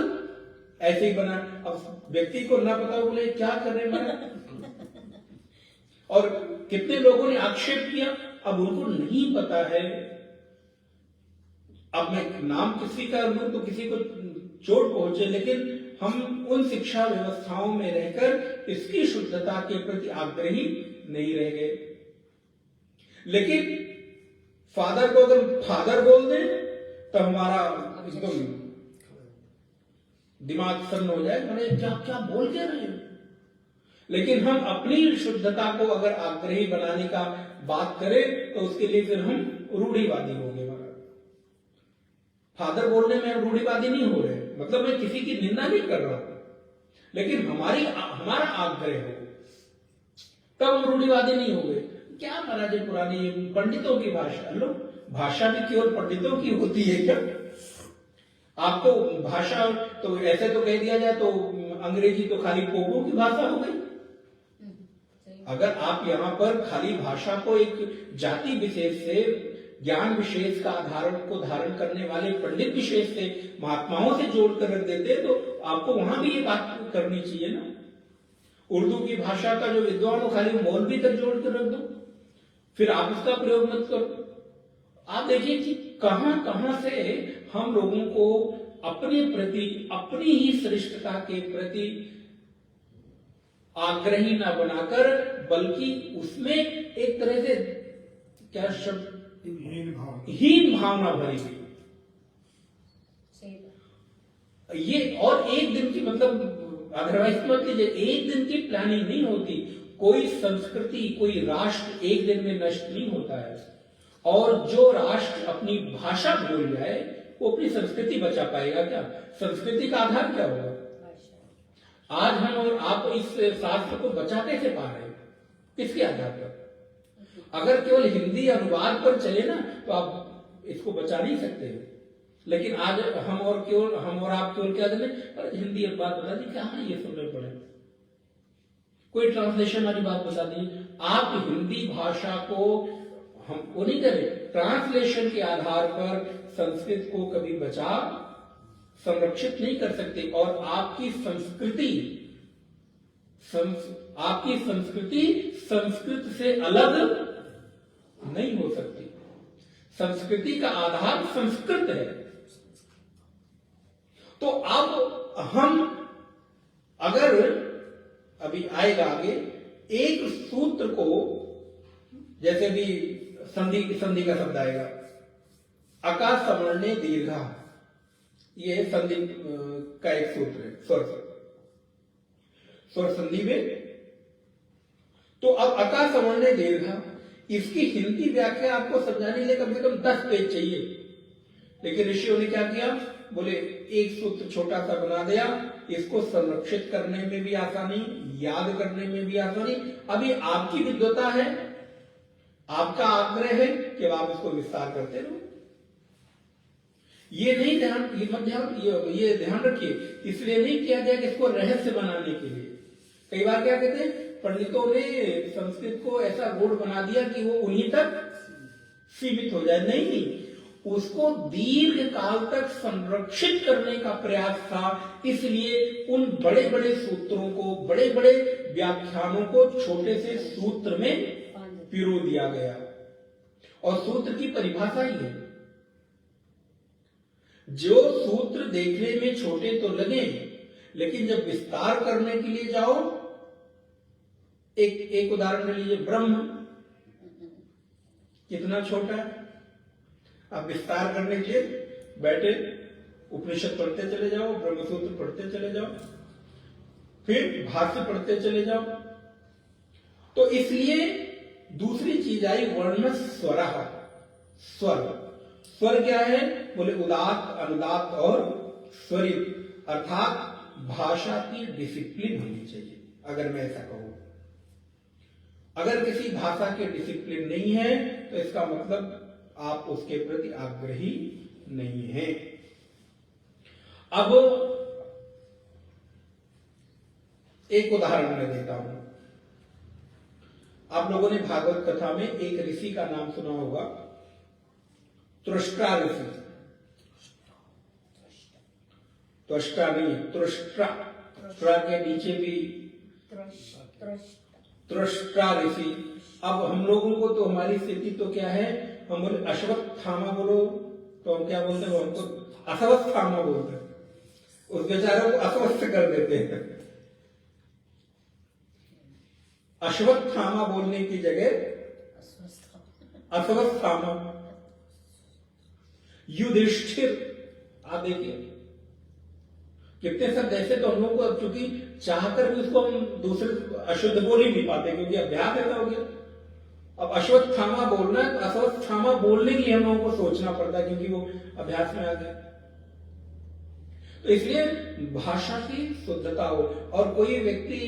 ऐसे ही बना। अब व्यक्ति को ना पता, बोले क्या कर रहे हैं, और कितने लोगों ने आक्षेप किया, अब उनको नहीं पता है। अब मैं नाम किसी का लूं तो किसी को चोट पहुंचे, लेकिन हम उन शिक्षा व्यवस्थाओं में रहकर इसकी शुद्धता के प्रति आग्रही नहीं रह गए। लेकिन फादर को अगर फादर बोल दें तो हमारा एकदम दिमाग सन्न हो जाए, मैंने क्या क्या बोल के रहे। लेकिन हम अपनी शुद्धता को अगर आग्रही बनाने का बात करें तो उसके लिए फिर हम रूढ़िवादी हो गए। फादर बोलने में रूढ़िवादी नहीं हो रहे, मतलब मैं किसी की निंदा नहीं कर रहा हूं, लेकिन हमारा आग्रह हो, तब हम रूढ़िवादी नहीं हो गए। क्या महाराज पुरानी पंडितों की भाषा, लो भाषा भी केवल पंडितों की होती है क्या? आपको भाषा तो ऐसे तो कह दिया जाए तो अंग्रेजी तो खाली पोगों की भाषा हो गई। अगर आप यहाँ पर खाली भाषा को एक जाति विशेष से, ज्ञान विशेष का धारण करने वाले पंडित विशेष से, महात्माओं से जोड़कर रख देते तो आपको वहां भी ये बात करनी चाहिए ना। उर्दू की भाषा का जो विद्वान हो खाली मौलवी तक जोड़कर रख दो, फिर आप उसका प्रयोग मत करो। आप देखिए कि कहां कहां से हम लोगों को अपने प्रति, अपनी ही श्रेष्ठता के प्रति आग्रही ना बनाकर, बल्कि उसमें एक तरह से क्या शब्द, हीन भावना भरी गई। ये और एक दिन की, मतलब अदरवाइज मत लीजिए, एक दिन की प्लानिंग नहीं होती। कोई संस्कृति, कोई राष्ट्र एक दिन में नष्ट नहीं होता है। और जो राष्ट्र अपनी भाषा भूल जाए वो अपनी संस्कृति बचा पाएगा क्या? संस्कृति का आधार क्या होगा? आज हम और आप इस शास्त्र को बचा कैसे पा रहे हैं? किसके आधार पर? अगर केवल हिंदी अनुवाद पर चले ना तो आप इसको बचा नहीं सकते। लेकिन आज हम और आप केवल क्या करें, हिंदी अनुवाद बता दी, क्या ये सुनने पड़े, कोई ट्रांसलेशन वाली बात बता दी। आप हिंदी भाषा को हम वो नहीं करें, ट्रांसलेशन के आधार पर संस्कृत को कभी बचा संरक्षित नहीं कर सकते। और आपकी संस्कृति संस्कृत से अलग नहीं हो सकती। संस्कृति का आधार संस्कृत है। तो अब हम अगर अभी आएगा आगे एक सूत्र को, जैसे भी संधि का शब्द आएगा, अका समर्णे दीर्घा, ये संधि का एक सूत्र है स्वर संधि में। तो अब अका समर्णे दीर्घा, इसकी हिंदी व्याख्या आपको समझाने के लिए कम से कम 10 पेज चाहिए, लेकिन ऋषियों ने क्या किया, बोले एक सूत्र छोटा सा बना दिया, इसको संरक्षित करने में भी आसानी, याद करने में भी आसानी। अभी आपकी विद्वता है, आपका आग्रह है कि आप इसको विस्तार करते रहो। ये ध्यान रखिए, इसलिए नहीं किया जाए कि इसको रहस्य बनाने के लिए। कई बार क्या कहते हैं, पंडितों ने संस्कृत को ऐसा रूढ़ बना दिया कि वो उन्हीं तक सीमित हो जाए। नहीं, उसको दीर्घ काल तक संरक्षित करने का प्रयास था। इसलिए उन बड़े बड़े सूत्रों को, बड़े बड़े व्याख्यानों को छोटे से सूत्र में पिरो दिया गया। और सूत्र की परिभाषा ही है, जो सूत्र देखने में छोटे तो लगे, लेकिन जब विस्तार करने के लिए जाओ, एक उदाहरण ले लीजिए, ब्रह्म कितना छोटा है। आप विस्तार करने के लिए बैठे, उपनिषद पढ़ते चले जाओ, ब्रह्मसूत्र पढ़ते चले जाओ, फिर भाष्य पढ़ते चले जाओ। तो इसलिए दूसरी चीज आई वर्ण स्वर। स्वर क्या है, बोले उदात्त, अनुदात्त और स्वरित, अर्थात भाषा की डिसिप्लिन होनी चाहिए। अगर मैं ऐसा कहूं, अगर किसी भाषा के डिसिप्लिन नहीं है तो इसका मतलब आप उसके प्रति आग्रही नहीं है। अब एक उदाहरण मैं देता हूं। आप लोगों ने भागवत कथा में एक ऋषि का नाम सुना होगा, त्वष्टा ऋषि। त्वष्टा नहीं, त्वष्टा, त्रा के नीचे भी त्वष्टा ऋषि। अब हम लोगों को तो हमारी स्थिति तो क्या है, हम बोले अश्वत्थामा बोलो तो हम क्या बोलते हैं, हमको अश्वत्थामा बोलते हैं, उस बेचारों को अस्वस्थ कर देते हैं। अश्वत्थामा बोलने की जगह अस्वस्थामा। युधिष्ठिर, आप देखिए कितने शब्द ऐसे, तो हम लोग को चूंकि चाहकर भी उसको हम दूसरे अशुद्ध बोल ही नहीं पाते, क्योंकि अभ्यास ऐसा हो गया। अब अश्वत्थामा बोलना है तो अश्वत्थामा बोलने के लिए हम लोगों को सोचना पड़ता है, क्योंकि वो अभ्यास में आ गया। तो इसलिए भाषा की शुद्धता हो, और कोई व्यक्ति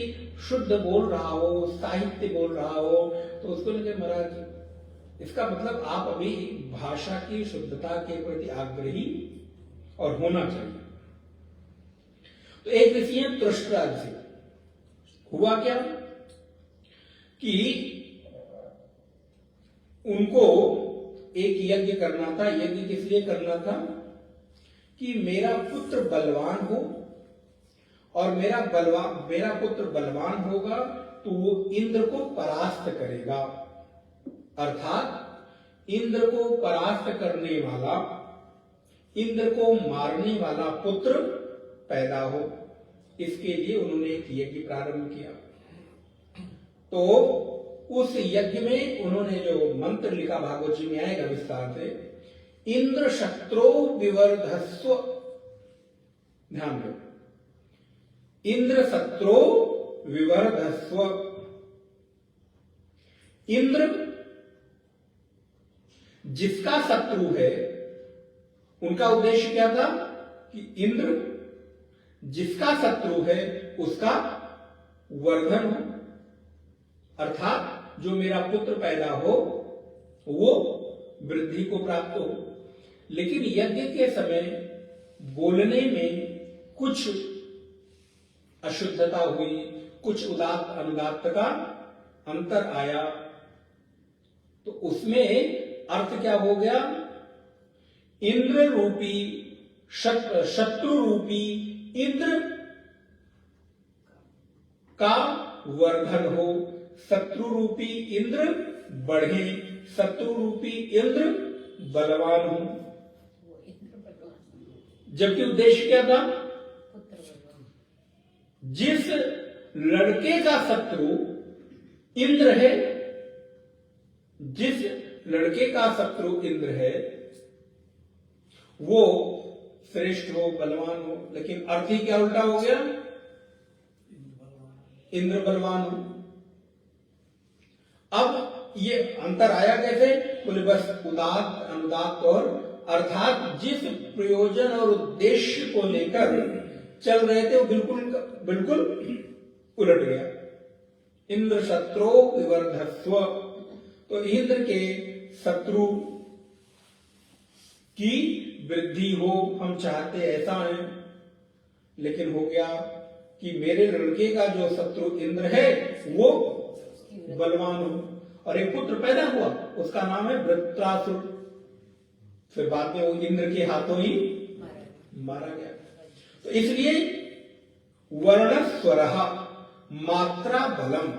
शुद्ध बोल रहा हो, साहित्य बोल रहा हो, तो उसको लगे महाराज, इसका मतलब आप अभी भाषा की शुद्धता के प्रति आग्रही और होना चाहिए। तो एक ऋषि है त्वष्टा ऋषि। हुआ क्या कि उनको एक यज्ञ करना था। यज्ञ किस लिए करना था कि मेरा पुत्र बलवान हो, और मेरा पुत्र बलवान होगा तो वो इंद्र को परास्त करेगा, अर्थात इंद्र को परास्त करने वाला, इंद्र को मारने वाला पुत्र पैदा हो। इसके लिए उन्होंने एक यज्ञ प्रारंभ किया। तो उस यज्ञ में उन्होंने जो मंत्र लिखा, भागवत जी में आएगा विस्तार से, इंद्र शत्रो विवर्धस्व, ध्यान दो, इंद्र शत्रो विवर्धस्व। इंद्र जिसका शत्रु है, उनका उद्देश्य क्या था कि इंद्र जिसका शत्रु है उसका वर्धन हो, अर्थात जो मेरा पुत्र पैदा हो वो वृद्धि को प्राप्त हो। लेकिन यज्ञ के समय बोलने में कुछ अशुद्धता हुई, कुछ उदात्त अनुदात्त का अंतर आया तो उसमें अर्थ क्या हो गया? इंद्र रूपी शत्रु रूपी इंद्र का वर्धन हो, शत्रु रूपी इंद्र बढ़े, शत्रु रूपी इंद्र बलवान हो। जबकि उद्देश्य क्या था? जिस लड़के का शत्रु इंद्र है, जिस लड़के का शत्रु इंद्र है वो श्रेष्ठ हो, बलवान हो। लेकिन अर्थ ही क्या उल्टा हो गया? इंद्र बलवान हो। अब ये अंतर आया कैसे? बोले बस उदात्त अनुदात्त और अर्थात जिस प्रयोजन और उद्देश्य को लेकर चल रहे थे वो बिल्कुल उलट गया। इंद्र शत्रु विवर्धस्व, तो इंद्र के शत्रु की वृद्धि हो, हम चाहते ऐसा है। लेकिन हो गया कि मेरे लड़के का जो शत्रु इंद्र है वो बलवान हो, और एक पुत्र पैदा हुआ, उसका नाम है वृत्रासुर। फिर बाद में वो इंद्र के हाथों ही मारा गया। तो इसलिए वर्ण स्वर मात्रा बलम।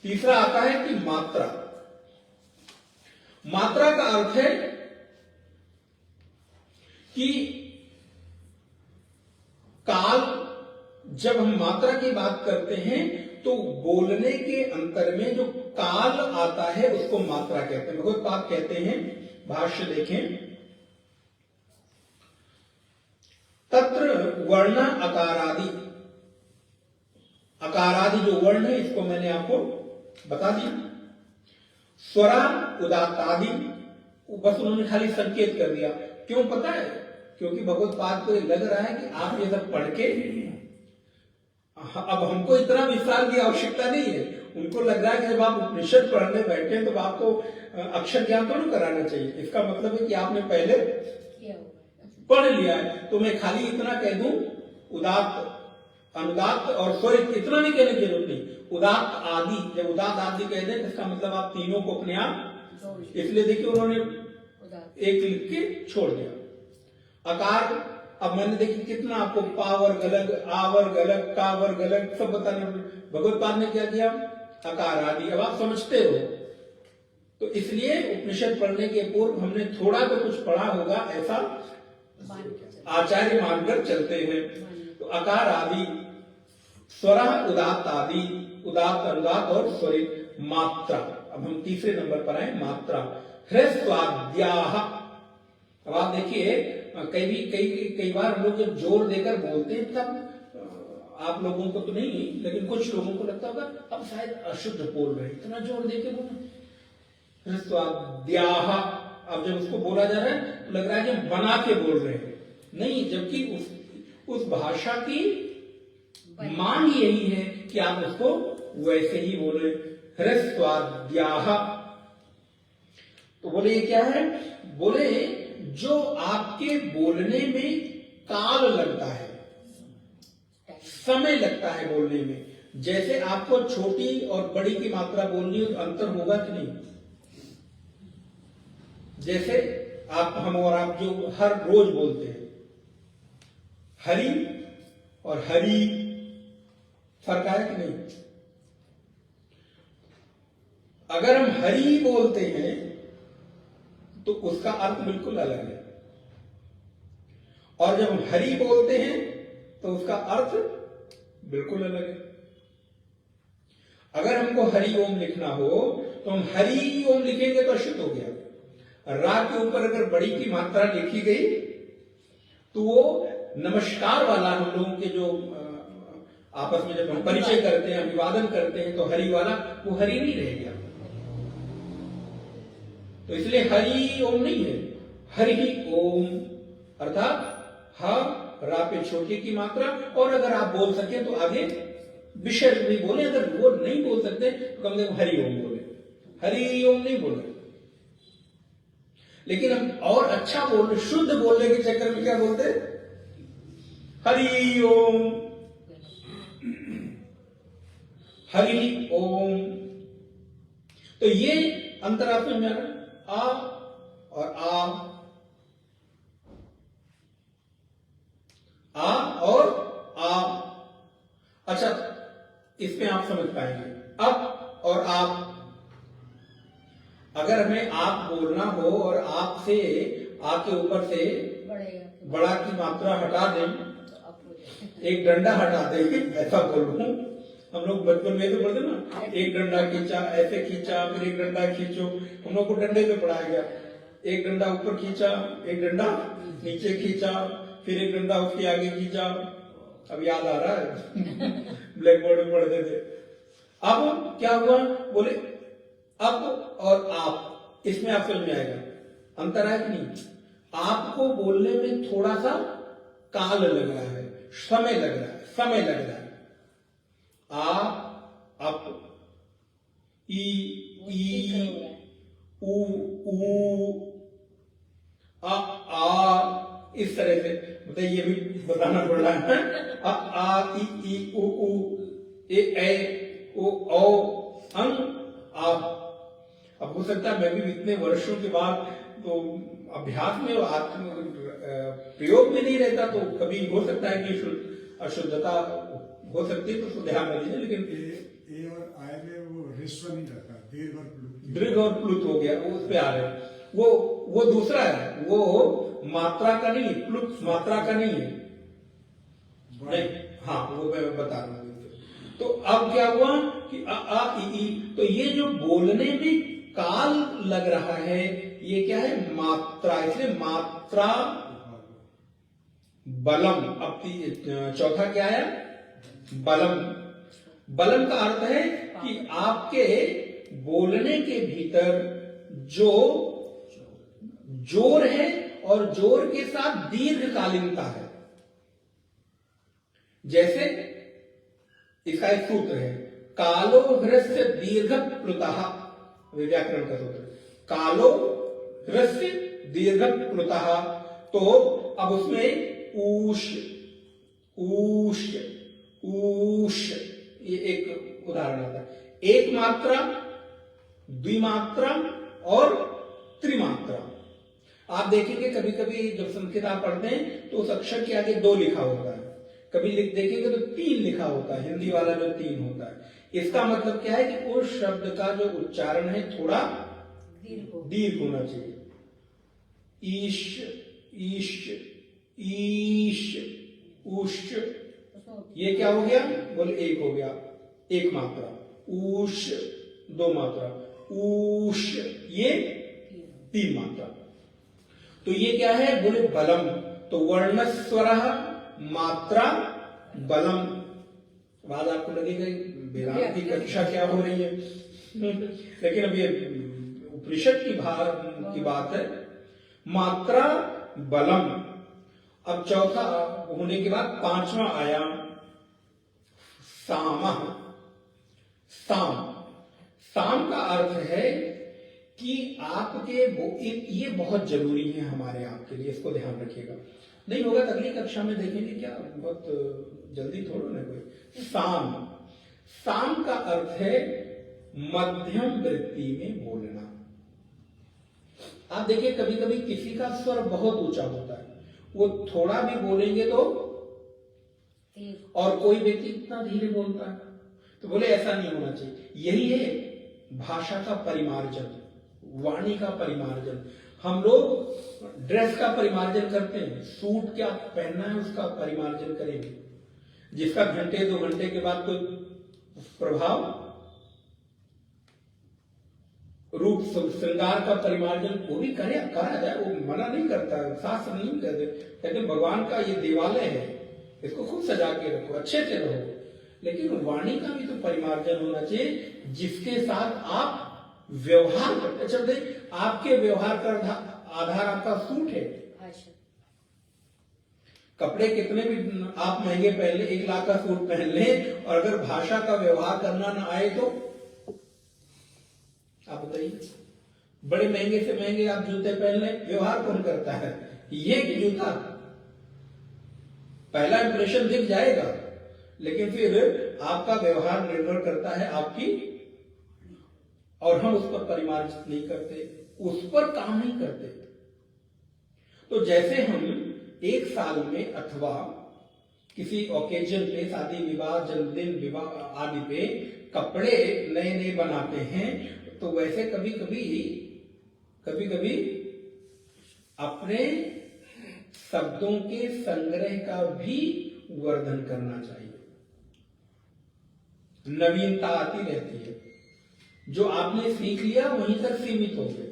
तीसरा आता है कि मात्रा। मात्रा का अर्थ है कि काल, जब हम मात्रा की बात करते हैं तो बोलने के अंतर में जो काल आता है उसको मात्रा कहते हैं। भगवत पाद कहते हैं, भाष्य देखें, तत्र वर्ण अकारादि। अकारादि जो वर्ण है इसको मैंने आपको बता दिया। स्वरा उदात्तादि, बस उन्होंने खाली संकेत कर दिया। क्यों पता है? क्योंकि भगवत पाद को लग रहा है कि आप ये सब पढ़ के अब हमको इतना विस्तार की आवश्यकता नहीं है। उनको लग रहा है कि जब आप उपनिषद पढ़ने बैठे तो आपको अक्षर ज्ञान थोड़ा कराना चाहिए। इसका मतलब है कि आपने पहले पढ़ लिया है। तो मैं खाली इतना कह दूं, उदात्त अनुदात्त और स्वरित, इतना नहीं कहने की जरूरत नहीं। उदात्त आदि, जब उदात्त आदि कह दें तो इसका मतलब आप तीनों को अपने आप, इसलिए देखिए उन्होंने एक लिख के छोड़ दिया। अकार, अब मैंने देखिए कितना आपको पावर गलग, आवर गलग, कावर गलग सब बताना। भगवत पाद ने क्या किया? अकार आदि। अब आप समझते हो, तो इसलिए उपनिषद पढ़ने के पूर्व हमने थोड़ा तो कुछ पढ़ा होगा, ऐसा आचार्य मानकर चलते हैं। तो अकार आदि, स्वर उदात्त आदि, उदात्त अनुदात्त और स्वरित, मात्रा। अब हम तीसरे नंबर पर आए, मात्रा। ह्रस्वाद्याः। अब आप देखिए कई बार हम लोग जब जोर देकर बोलते हैं तब आप लोगों को तो नहीं, लेकिन कुछ लोगों को लगता होगा अब शायद अशुद्ध बोल रहे, इतना जोर देकर बोल। ह्रस्वाद्याः, अब जब उसको बोला जा रहा है तो लग रहा है कि हम बना के बोल रहे हैं, नहीं, जबकि उस भाषा की मांग यही है कि आप उसको वैसे ही बोले। ह्रस्वाद्याः, तो बोले ये क्या है? बोले जो आपके बोलने में काल लगता है, समय लगता है बोलने में। जैसे आपको छोटी और बड़ी की मात्रा बोलनी हो तो अंतर होगा कि नहीं? जैसे हम और आप जो हर रोज बोलते हैं, हरी और हरी, फर्क आया कि नहीं? अगर हम हरी बोलते हैं तो उसका अर्थ बिल्कुल अलग है, और जब हम हरि बोलते हैं तो उसका अर्थ बिल्कुल अलग है। अगर हमको हरि ओम लिखना हो तो हम हरि ओम लिखेंगे तो अशुद्ध हो गया। रा के ऊपर अगर बड़ी की मात्रा लिखी गई तो वो नमस्कार वाला, हम लोगों के जो आपस में जब हम परिचय करते हैं, अभिवादन करते हैं, तो हरि वाला वो हरि नहीं रह गया। तो इसलिए हरि ओम नहीं है, हरि ओम, अर्थात हा रा पे छोटी की मात्रा। और अगर आप बोल सके तो आगे विसर्ग भी बोले, अगर वो नहीं बोल सकते तो कम से कम हरि ओम बोले, हरि ओम नहीं बोले। लेकिन हम और अच्छा बोल, शुद्ध बोलने के चक्कर में क्या बोलते? हरि ओम, हरि ओम। तो ये अंतर आप समझ में आ रहा है, आ और आ और आ। अच्छा, इसमें आप समझ पाएंगे अब और आप। अगर हमें आप बोलना हो और आप से आ के ऊपर से बड़ा की मात्रा हटा दें, एक डंडा हटा दें, ऐसा बोलूं, हम लोग बचपन में तो पढ़ते ना, एक डंडा खींचा, ऐसे खींचा, फिर एक डंडा खींचो, हम लोग को डंडे पे पढ़ाया गया। एक डंडा ऊपर खींचा, एक डंडा नीचे खींचा, फिर एक डंडा उसके आगे खींचा। अब याद आ रहा है ब्लैक बोर्ड में पढ़ते थे। अब क्या हुआ, बोले अब और आप, इसमें आप समझ में आएगा अंतर है कि नहीं। आपको बोलने में थोड़ा सा काल लग रहा है, समय लग रहा है। आप, अप, ई, ऊ, आ, इस तरह से, मतलब ये भी बताना पड़ रहा है। आ, ई, ऊ, ए, ओ, अं, आप। अब हो सकता है मैं भी इतने वर्षों के बाद तो अभ्यास में प्रयोग में नहीं रहता, तो कभी हो सकता है कि अशुद्धता हो सकती है, तो उसको ध्यान में लीजिए। लेकिन ए और आय में वो ह्रस्व नहीं रहता, दीर्घ और प्लुत हो गया, वो उस पे आ रहे हैं। वो दूसरा है, वो मात्रा का नहीं, प्लुत मात्रा का नहीं है। नहीं, हाँ, वो मैं बता रहा हूँ। तो अब क्या हुआ कि आ, ई, तो ये जो बोलने में काल लग रहा है, ये क्या है, मात्रा। इसलिए मात्रा बलम। अब चौथा क्या आया, बलम। बलम का अर्थ है कि आपके बोलने के भीतर जो जोर है और जोर के साथ दीर्घकालीनता है। जैसे इसका एक सूत्र है, कालो ह्रस्व दीर्घ प्लुतः, व्याकरण का सूत्र, कालो ह्रस्व दीर्घ प्लुतः। तो अब उसमें ऊष, ऊष, ऊष, ये एक उदाहरण आता है। एक मात्रा, द्विमात्रा और त्रिमात्रा। आप देखेंगे कभी कभी जब संस्कृत आप पढ़ते हैं तो उस अक्षर के आगे 2 लिखा होता है, कभी देखेंगे तो 3 लिखा होता है, हिंदी वाला जो 3 होता है। इसका मतलब क्या है कि उस शब्द का जो उच्चारण है थोड़ा दीर्घ होना चाहिए। ईश, ईश, ईश, उश, ये क्या हो गया, बोले 1 हो गया, 1 मात्रा। ऊष 2 मात्रा, ऊष ये 3 मात्रा। तो ये क्या है, बोले बलम। तो वर्णस्वर मात्रा बलम। बाद आपको लगेगा वेदांत की कक्षा क्या हो रही है, लेकिन अब ये उपनिषद की बात है। मात्रा बलम। अब चौथा होने के बाद 5वां आया सामः। साम, साम का अर्थ है कि आपके ये बहुत जरूरी है हमारे आपके लिए, इसको ध्यान रखिएगा। नहीं होगा तो अगली कक्षा में देखेंगे, क्या बहुत जल्दी थोड़ा ना कोई। साम, साम का अर्थ है मध्यम वृत्ति में बोलना। आप देखिए कभी कभी किसी का स्वर बहुत ऊंचा होता है, वो थोड़ा भी बोलेंगे तो, और कोई व्यक्ति इतना धीरे बोलता है, तो बोले ऐसा नहीं होना चाहिए। यही है भाषा का परिमार्जन, वाणी का परिमार्जन। हम लोग ड्रेस का परिमार्जन करते हैं, सूट क्या पहनना है उसका परिमार्जन करेंगे। जिसका घंटे 2 घंटे के बाद कोई प्रभाव, रूप श्रृंगार का परिमार्जन वो भी करा जाए, वो मना नहीं करता, शास्त्र नहीं कहते, कहते भगवान का ये देवालय है, इसको खूब सजा के रखो, अच्छे से रहो। लेकिन वाणी का भी तो परिमार्जन होना चाहिए, जिसके साथ आप व्यवहार करते। अच्छा, आपके व्यवहार का आधार आपका सूट है। कपड़े कितने भी आप महंगे पहन ले, 1 लाख का सूट पहन ले, और अगर भाषा का व्यवहार करना ना आए तो आप बताइए। बड़े महंगे से महंगे आप जूते पहन ले, व्यवहार कौन करता है, ये कि जूता? पहला इंप्रेशन दिख जाएगा, लेकिन फिर आपका व्यवहार निर्भर करता है आपकी और हम उस पर परिमार्जित नहीं करते, उस पर काम नहीं करते। तो जैसे हम एक साल में अथवा किसी ओकेजन पे, शादी विवाह, जन्मदिन, विवाह आदि पे कपड़े नए नए बनाते हैं, तो वैसे कभी कभी अपने शब्दों के संग्रह का भी वर्धन करना चाहिए। नवीनता आती रहती है, जो आपने सीख लिया वहीं तक सीमित हो गए,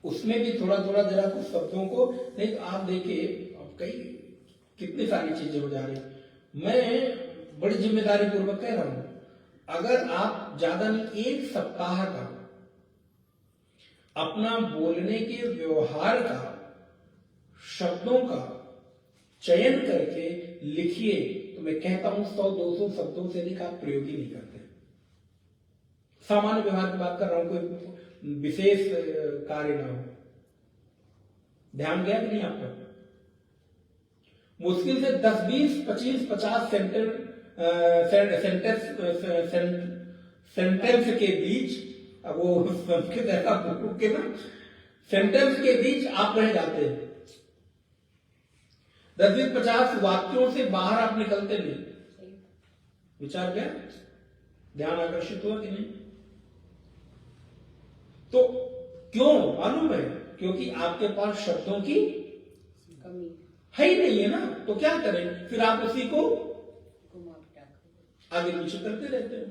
उसमें भी थोड़ा थोड़ा जरा कुछ शब्दों को, नहीं तो आप देखिए अब कई कितनी सारी चीजें हो जा रही। मैं बड़ी जिम्मेदारी पूर्वक कह रहा हूं, अगर आप ज्यादा नहीं 1 सप्ताह का अपना बोलने के व्यवहार का, शब्दों का चयन करके लिखिए, तो मैं कहता हूं 100-200 शब्दों से अधिक आप प्रयोग ही नहीं करते। सामान्य व्यवहार की बात कर रहा हूं, कोई विशेष कार्य ना हो। ध्यान गया कि नहीं आपका? मुश्किल से 10, 20, 25, 50 सेंटेंस के बीच, अब वो संस्कृत ऐसा बुक के ना, सेंटेंस के बीच आप रह जाते हैं। 10, 20, 50 वाक्यों से बाहर आप निकलते नहीं। विचार क्या? ध्यान आकर्षित हुआ कि नहीं? तो क्यों मालूम है? क्योंकि आपके पास शब्दों की कमी है ही नहीं है ना, तो क्या करें? फिर आप उसी को आगे पीछे करते रहते हैं।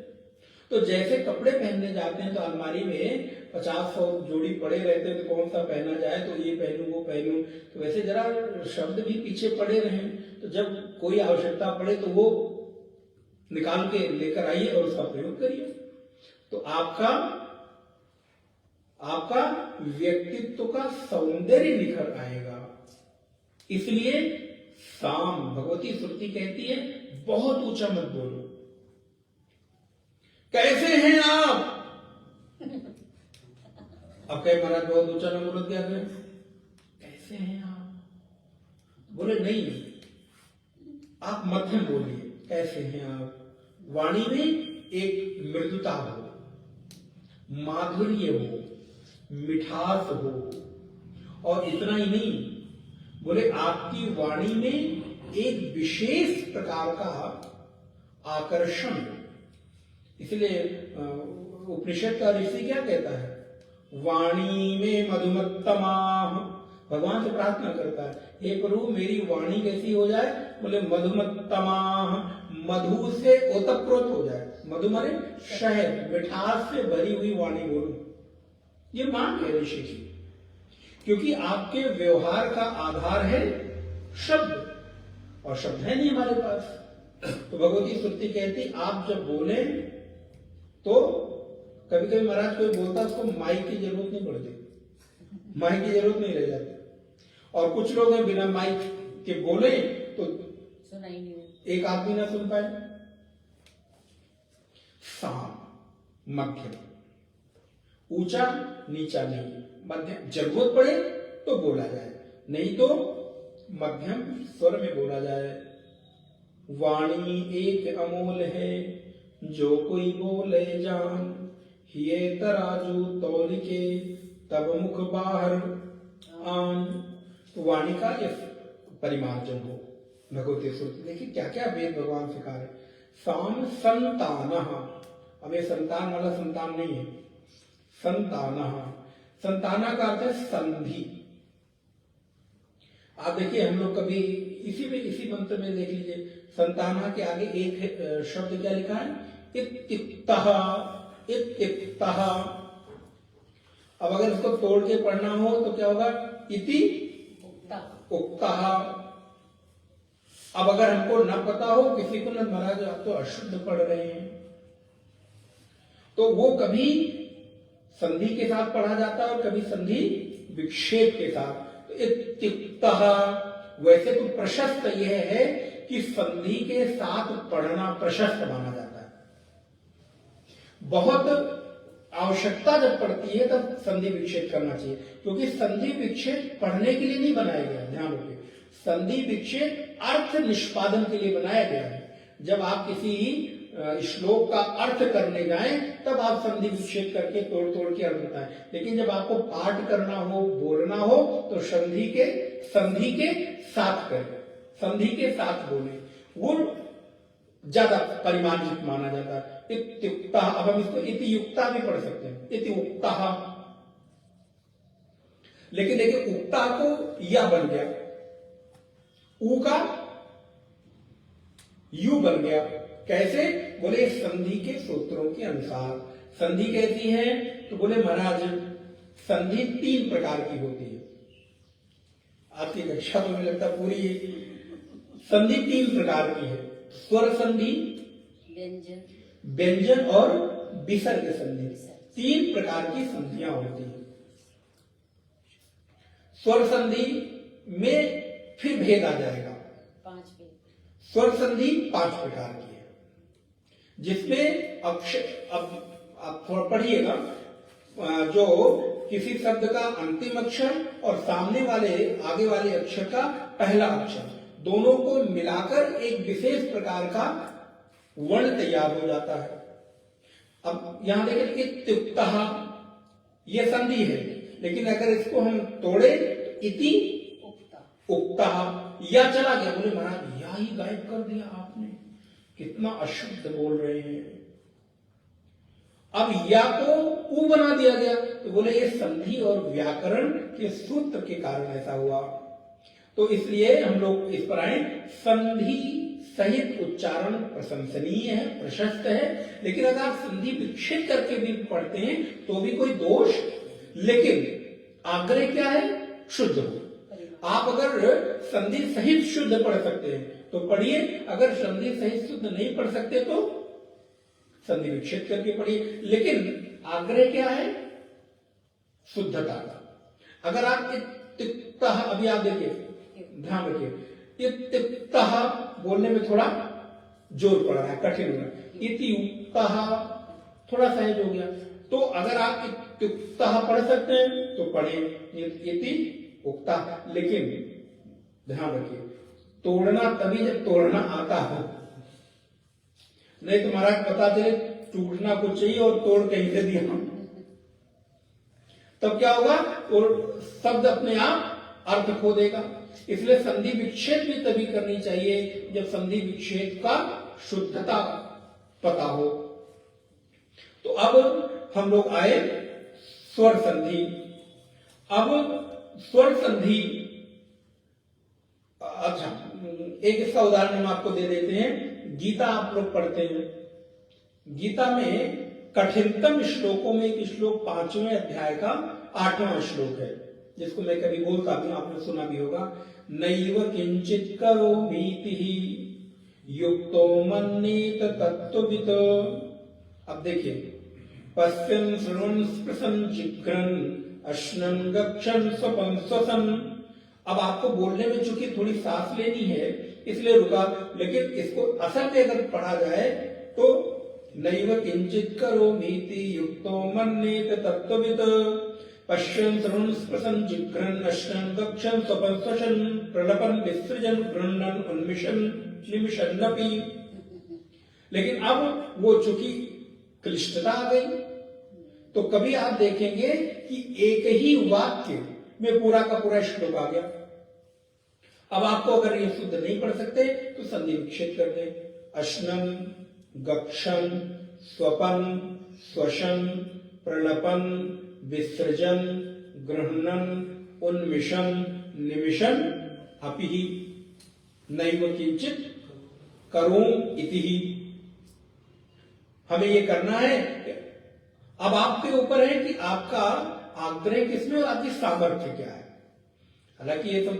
तो जैसे कपड़े पहनने जाते हैं तो अलमारी में 50-100 जोड़ी पड़े रहते हैं, तो कौन सा पहना जाए, तो ये पहनूं वो पहनूं, तो वैसे जरा शब्द भी पीछे पड़े रहें, तो जब कोई आवश्यकता पड़े तो वो निकाल के लेकर आइए और उसका प्रयोग करिए। तो आपका व्यक्तित्व का सौंदर्य निखर आएगा। इसलिए साम, भगवती श्रुति कहती है, बहुत ऊंचा मत बोलो। कैसे हैं आप? अब कहे महाराज बहुत ऊंचा ना बोलो, क्या करें? कैसे हैं आप? बोले नहीं, आप मध्यम बोलिए, कैसे हैं आप। वाणी में एक मृदुता हो, माधुर्य हो, मिठास हो, और इतना ही नहीं, बोले आपकी वाणी में एक विशेष प्रकार का आकर्षण। इसलिए उपनिषद का ऋषि क्या कहता है? वाणी में मधुमत्तमा, भगवान से प्रार्थना करता है, हे प्रभु मेरी वाणी कैसी हो जाए? बोले मधुमत्तमा, मधु से ओतप्रोत हो जाए। मधु माने शहद, मिठास से भरी हुई वाणी बोलूं, ये मांग है ऋषि की। क्योंकि आपके व्यवहार का आधार है शब्द, और शब्द है नहीं हमारे पास। तो भगवती श्रुति कहती, आप जब बोले तो कभी कभी महाराज कोई बोलता, उसको माइक की जरूरत नहीं पड़ती, माइक की जरूरत नहीं रह जाती। और कुछ लोग हैं बिना माइक के बोले तो सुनाई नहीं, एक आदमी ना सुन पाए। साम, मध्यम, ऊंचा नीचा नहीं, मध्यम। जरूरत पड़े तो बोला जाए, नहीं तो मध्यम स्वर में बोला जाए। वाणी एक अमोल है, जो कोई बोले जान, ये तराजू तौल के तब मुख बाहर आन। तो वाणी का ये परिमार्जन हो। भगवती श्रुति देखिए क्या क्या वेद भगवान सिखा रहे। साम संतान, अब ये संतान वाला संतान नहीं है, संतान। संताना का अर्थ है संधि। आप देखिए हम लोग कभी इसी मंत्र में देख लीजिए, संताना के आगे एक शब्द क्या लिखा है? इत्तिक्तः, इत्तिक्तः। अब अगर इसको तोड़ के पढ़ना हो तो क्या होगा? इति उक्तः। अब अगर हमको न पता हो, किसी को न, महाराज आप तो अशुद्ध पढ़ रहे हैं, तो वो कभी संधि के साथ पढ़ा जाता है और कभी संधि विक्षेप के साथ। तो इत्युक्तः, वैसे तो प्रशस्त यह है कि संधि के साथ पढ़ना प्रशस्त माना जाता है। बहुत आवश्यकता जब पड़ती है तब संधि विक्षेप करना चाहिए, क्योंकि संधि विक्षेप पढ़ने के लिए नहीं बनाया गया। ध्यान रखिए, संधि विक्षेप अर्थ निष्पादन के लिए बनाया गया है। जब आप किसी श्लोक का अर्थ करने जाएं तब आप संधि विच्छेद करके तोड़ तोड़ के अर्थ बताएं। लेकिन जब आपको पाठ करना हो, बोलना हो, तो संधि के साथ करें, संधि के साथ बोले, वो ज्यादा परिमार्जित माना जाता है। इत्युक्ता, अब हम इसको इति युक्ता भी पढ़ सकते हैं, इति उक्ता। लेकिन देखिए उक्ता को या बन गया, ऊ का यू बन गया। कैसे? बोले संधि के सूत्रों के अनुसार। संधि कैसी है? तो बोले महाराज संधि 3 प्रकार की होती है। आपकी कक्षा तो मुझे लगता पूरी संधि 3 प्रकार की है। स्वर संधि, व्यंजन और विसर्ग संधि, 3 प्रकार की संधियां होती है। स्वर संधि में फिर भेद आ जाएगा। 5 भेद। स्वर संधि 5 प्रकार की है, जिसमें अक्षर, अब आप थोड़ा पढ़िएगा, जो किसी शब्द का अंतिम अक्षर और सामने वाले आगे वाले अक्षर का पहला अक्षर, दोनों को मिलाकर एक विशेष प्रकार का वर्ण तैयार हो जाता है। अब यहां देखें इत्युक्तः, ये संधि है, लेकिन अगर इसको हम तोड़े तो इति उक्तः, या चला गया। बोले महाराज या ही गायब कर दिया आपने, कितना अशुद्ध बोल रहे हैं। अब या को ऊ बना दिया गया, तो बोले ये संधि और व्याकरण के सूत्र के कारण ऐसा हुआ। तो इसलिए हम लोग इस पर आए, संधि सहित उच्चारण प्रशंसनीय है, प्रशस्त है। लेकिन अगर आप संधि विच्छेद करके भी पढ़ते हैं तो भी कोई दोष, लेकिन आग्रह क्या है? शुद्ध हो। आप अगर संधि सहित शुद्ध पढ़ सकते हैं तो पढ़िए, अगर संधि सहित शुद्ध नहीं पढ़ सकते तो संधि विच्छेद करके पढ़िए। लेकिन आग्रह क्या है? शुद्धता का। अगर आप इत्युक्तः, अभी आप देखिए, ध्यान रखिए, इत्युक्तः बोलने में थोड़ा जोर पड़ रहा है, कठिन हो रहा है। इति उक्तः थोड़ा सहज हो गया। तो अगर आप इत्युक्तः पढ़ सकते हैं तो पढ़िए इति उक्ता। लेकिन ध्यान रखिए, तोड़ना तभी जब तोड़ना आता हो, नहीं तो महाराज पता चले टूटना कुछ चाहिए और तोड़ कहीं से दिया, तब क्या होगा? और शब्द अपने आप अर्थ खो देगा। इसलिए संधि विच्छेद भी तभी करनी चाहिए जब संधि विच्छेद का शुद्धता पता हो। तो अब हम लोग आए स्वर संधि। अब स्वर संधि, अच्छा एक इसका उदाहरण हम आपको दे देते हैं। गीता आप लोग पढ़ते हैं, गीता में कठिनतम श्लोकों में एक श्लोक 5वें अध्याय का 8वां श्लोक है, जिसको मैं कभी बोलता हूं, आपने सुना भी होगा। नैव किंचित करोमीति युक्तो मन्येत तत्त्ववित्। अब देखिए, पश्यन् शृण्वन् स्पृशन् जिघ्रन् अश्नन् गच्छन् स्वपन् श्वसन्। अब आपको बोलने में चूंकि थोड़ी सांस लेनी है इसलिए रुका, लेकिन इसको असल में अगर पढ़ा जाए तो नैव किंचित करोमीति युक्तो मन्येत तत्त्ववित् पश्यन् शृण्वन् स्पृशन् जिघ्रन् अश्नन् गच्छन् स्वपन् श्वसन् प्रलपन् विसृजन् गृह्णन् उन्मिषन् निमिषन्नपि। लेकिन अब वो चूंकि क्लिष्टता आ गई, तो कभी आप देखेंगे कि एक ही वाक्य में पूरा का पूरा श्लोक आ गया। अब आपको अगर ये शुद्ध नहीं पढ़ सकते तो संधि विच्छेद कर दें। अश्नन्, गच्छन्, स्वपन्, श्वसन्, प्रलपन्, विसृजन्, गृह्णन्, उन्मिषन्, निमिषन् अपि। नैव किंचित करोम इति। हमें ये करना है। अब आपके ऊपर है कि आपका आग्रह किसमें और आपकी सामर्थ्य क्या है। हालांकि ये तो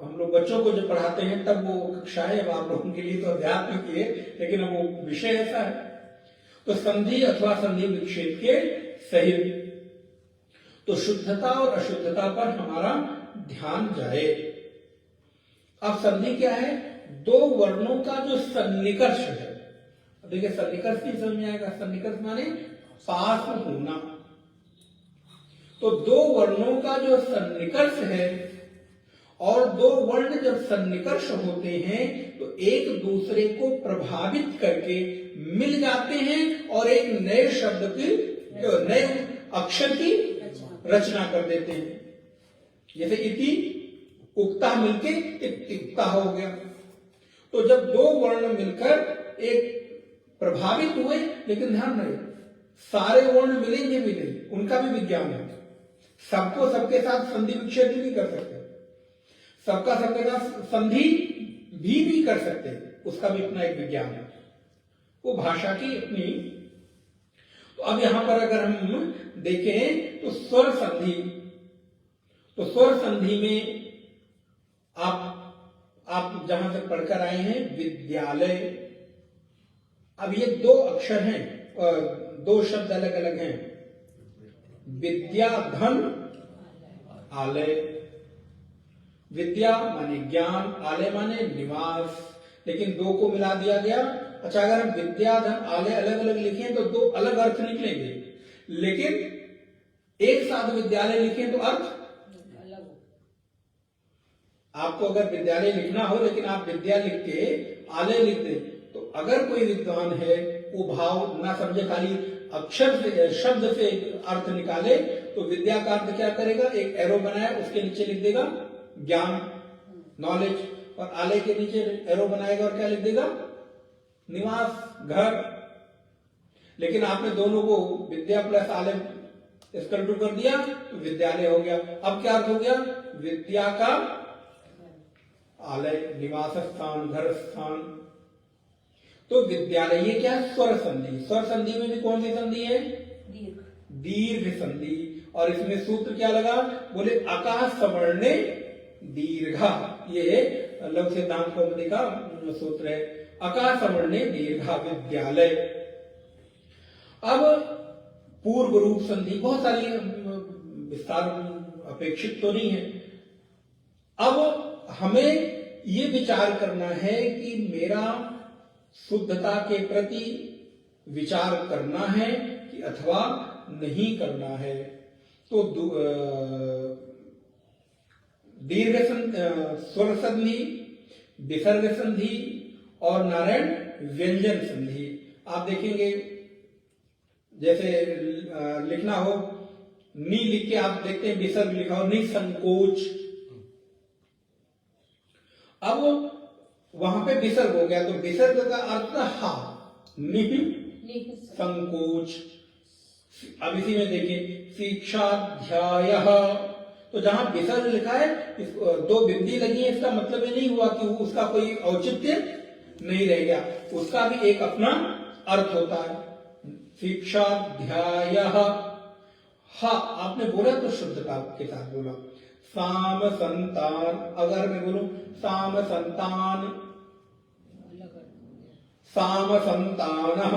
हम लोग बच्चों को जब पढ़ाते हैं तब वो कक्षाएं अब आप लोगों के लिए तो अध्यात्म की है, लेकिन अब वो विषय ऐसा है। तो संधि अथवा संधि विच्छेद के सहित तो शुद्धता और अशुद्धता पर हमारा ध्यान जाए। अब संधि क्या है? 2 वर्णों का जो सन्निकर्ष है। देखिए सन्निकर्ष नहीं समझ में आएगा। सन्निकर्ष माने पास होना। तो 2 वर्णों का जो सन्निकर्ष है और दो वर्ण जब सन्निकर्ष होते हैं तो एक दूसरे को प्रभावित करके मिल जाते हैं और एक नए शब्द की, नए अक्षर की रचना कर देते हैं। जैसे इति उक्ता मिलके इत्युक्ता हो गया। तो जब दो वर्ण मिलकर एक प्रभावित हुए, लेकिन ध्यान रहे सारे वर्ण मिलेंगे भी नहीं, उनका भी विज्ञान है। सबको सबके साथ संधि विच्छेद भी कर सकते हैं, सबका सबके साथ संधि भी कर सकते हैं, उसका भी अपना एक विज्ञान है, वो भाषा की अपनी। तो अब यहां पर अगर हम देखें तो स्वर संधि, तो स्वर संधि में आप जहां से पढ़कर आए हैं विद्यालय, अब ये दो अक्षर हैं, दो शब्द अलग अलग हैं, विद्या धन आलय। विद्या माने ज्ञान, आलय माने निवास, लेकिन दो को मिला दिया गया। अच्छा, अगर हम विद्या धन आलय अलग अलग लिखें तो दो अलग अर्थ निकलेंगे, लेकिन एक साथ विद्यालय लिखें तो अर्थ अलग। आपको अगर विद्यालय लिखना हो लेकिन आप विद्या लिख के आलय लिख दें, तो अगर कोई विद्वान है वो भाव ना समझे, खाली अक्षर से शब्द से अर्थ निकाले, तो विद्या का अर्थ क्या करेगा, एक एरो बनाया उसके नीचे लिख देगा ज्ञान, नॉलेज, और आलय के नीचे एरो बनाएगा और क्या लिख देगा, निवास, घर। लेकिन आपने दोनों को विद्या प्लस आलय इसका टू कर दिया तो विद्यालय हो गया। अब क्या अर्थ हो गया, विद्या का आलय, निवास स्थान, घर स्थान। तो विद्यालय ये क्या है, स्वर संधि। स्वर संधि में भी कौन सी संधि है, दीर्घ, दीर्घ संधि। और इसमें सूत्र क्या लगा, बोले आकाश सवर्णे दीर्घा, ये लघु सिद्धांत कौमुदी का सूत्र है, आकाश सवर्णे दीर्घा विद्यालय। अब पूर्व रूप संधि बहुत सारी विस्तार अपेक्षित तो नहीं है। अब हमें ये विचार करना है कि मेरा शुद्धता के प्रति विचार करना है कि अथवा नहीं करना है। तो दीर्घ स्वर संधि, विसर्ग संधि और नारायण व्यंजन संधि। आप देखेंगे जैसे लिखना हो, नी लिख के आप देखते हैं विसर्ग लिखा हो, निसंकोच। अब वहां पे विसर्ग हो गया, तो विसर्ग का अर्थ था हा, संकोच। अब इसी में देखिए शिक्षाध्याय, तो जहां विसर्ग लिखा है दो बिंदी लगी है, इसका मतलब ये नहीं हुआ कि उसका कोई औचित्य नहीं रह गया, उसका भी एक अपना अर्थ होता है। शिक्षाध्याय, हा आपने बोला तो शुद्धता के साथ बोला। साम संतान, अगर मैं बोलूं साम संतान, साम संतानः,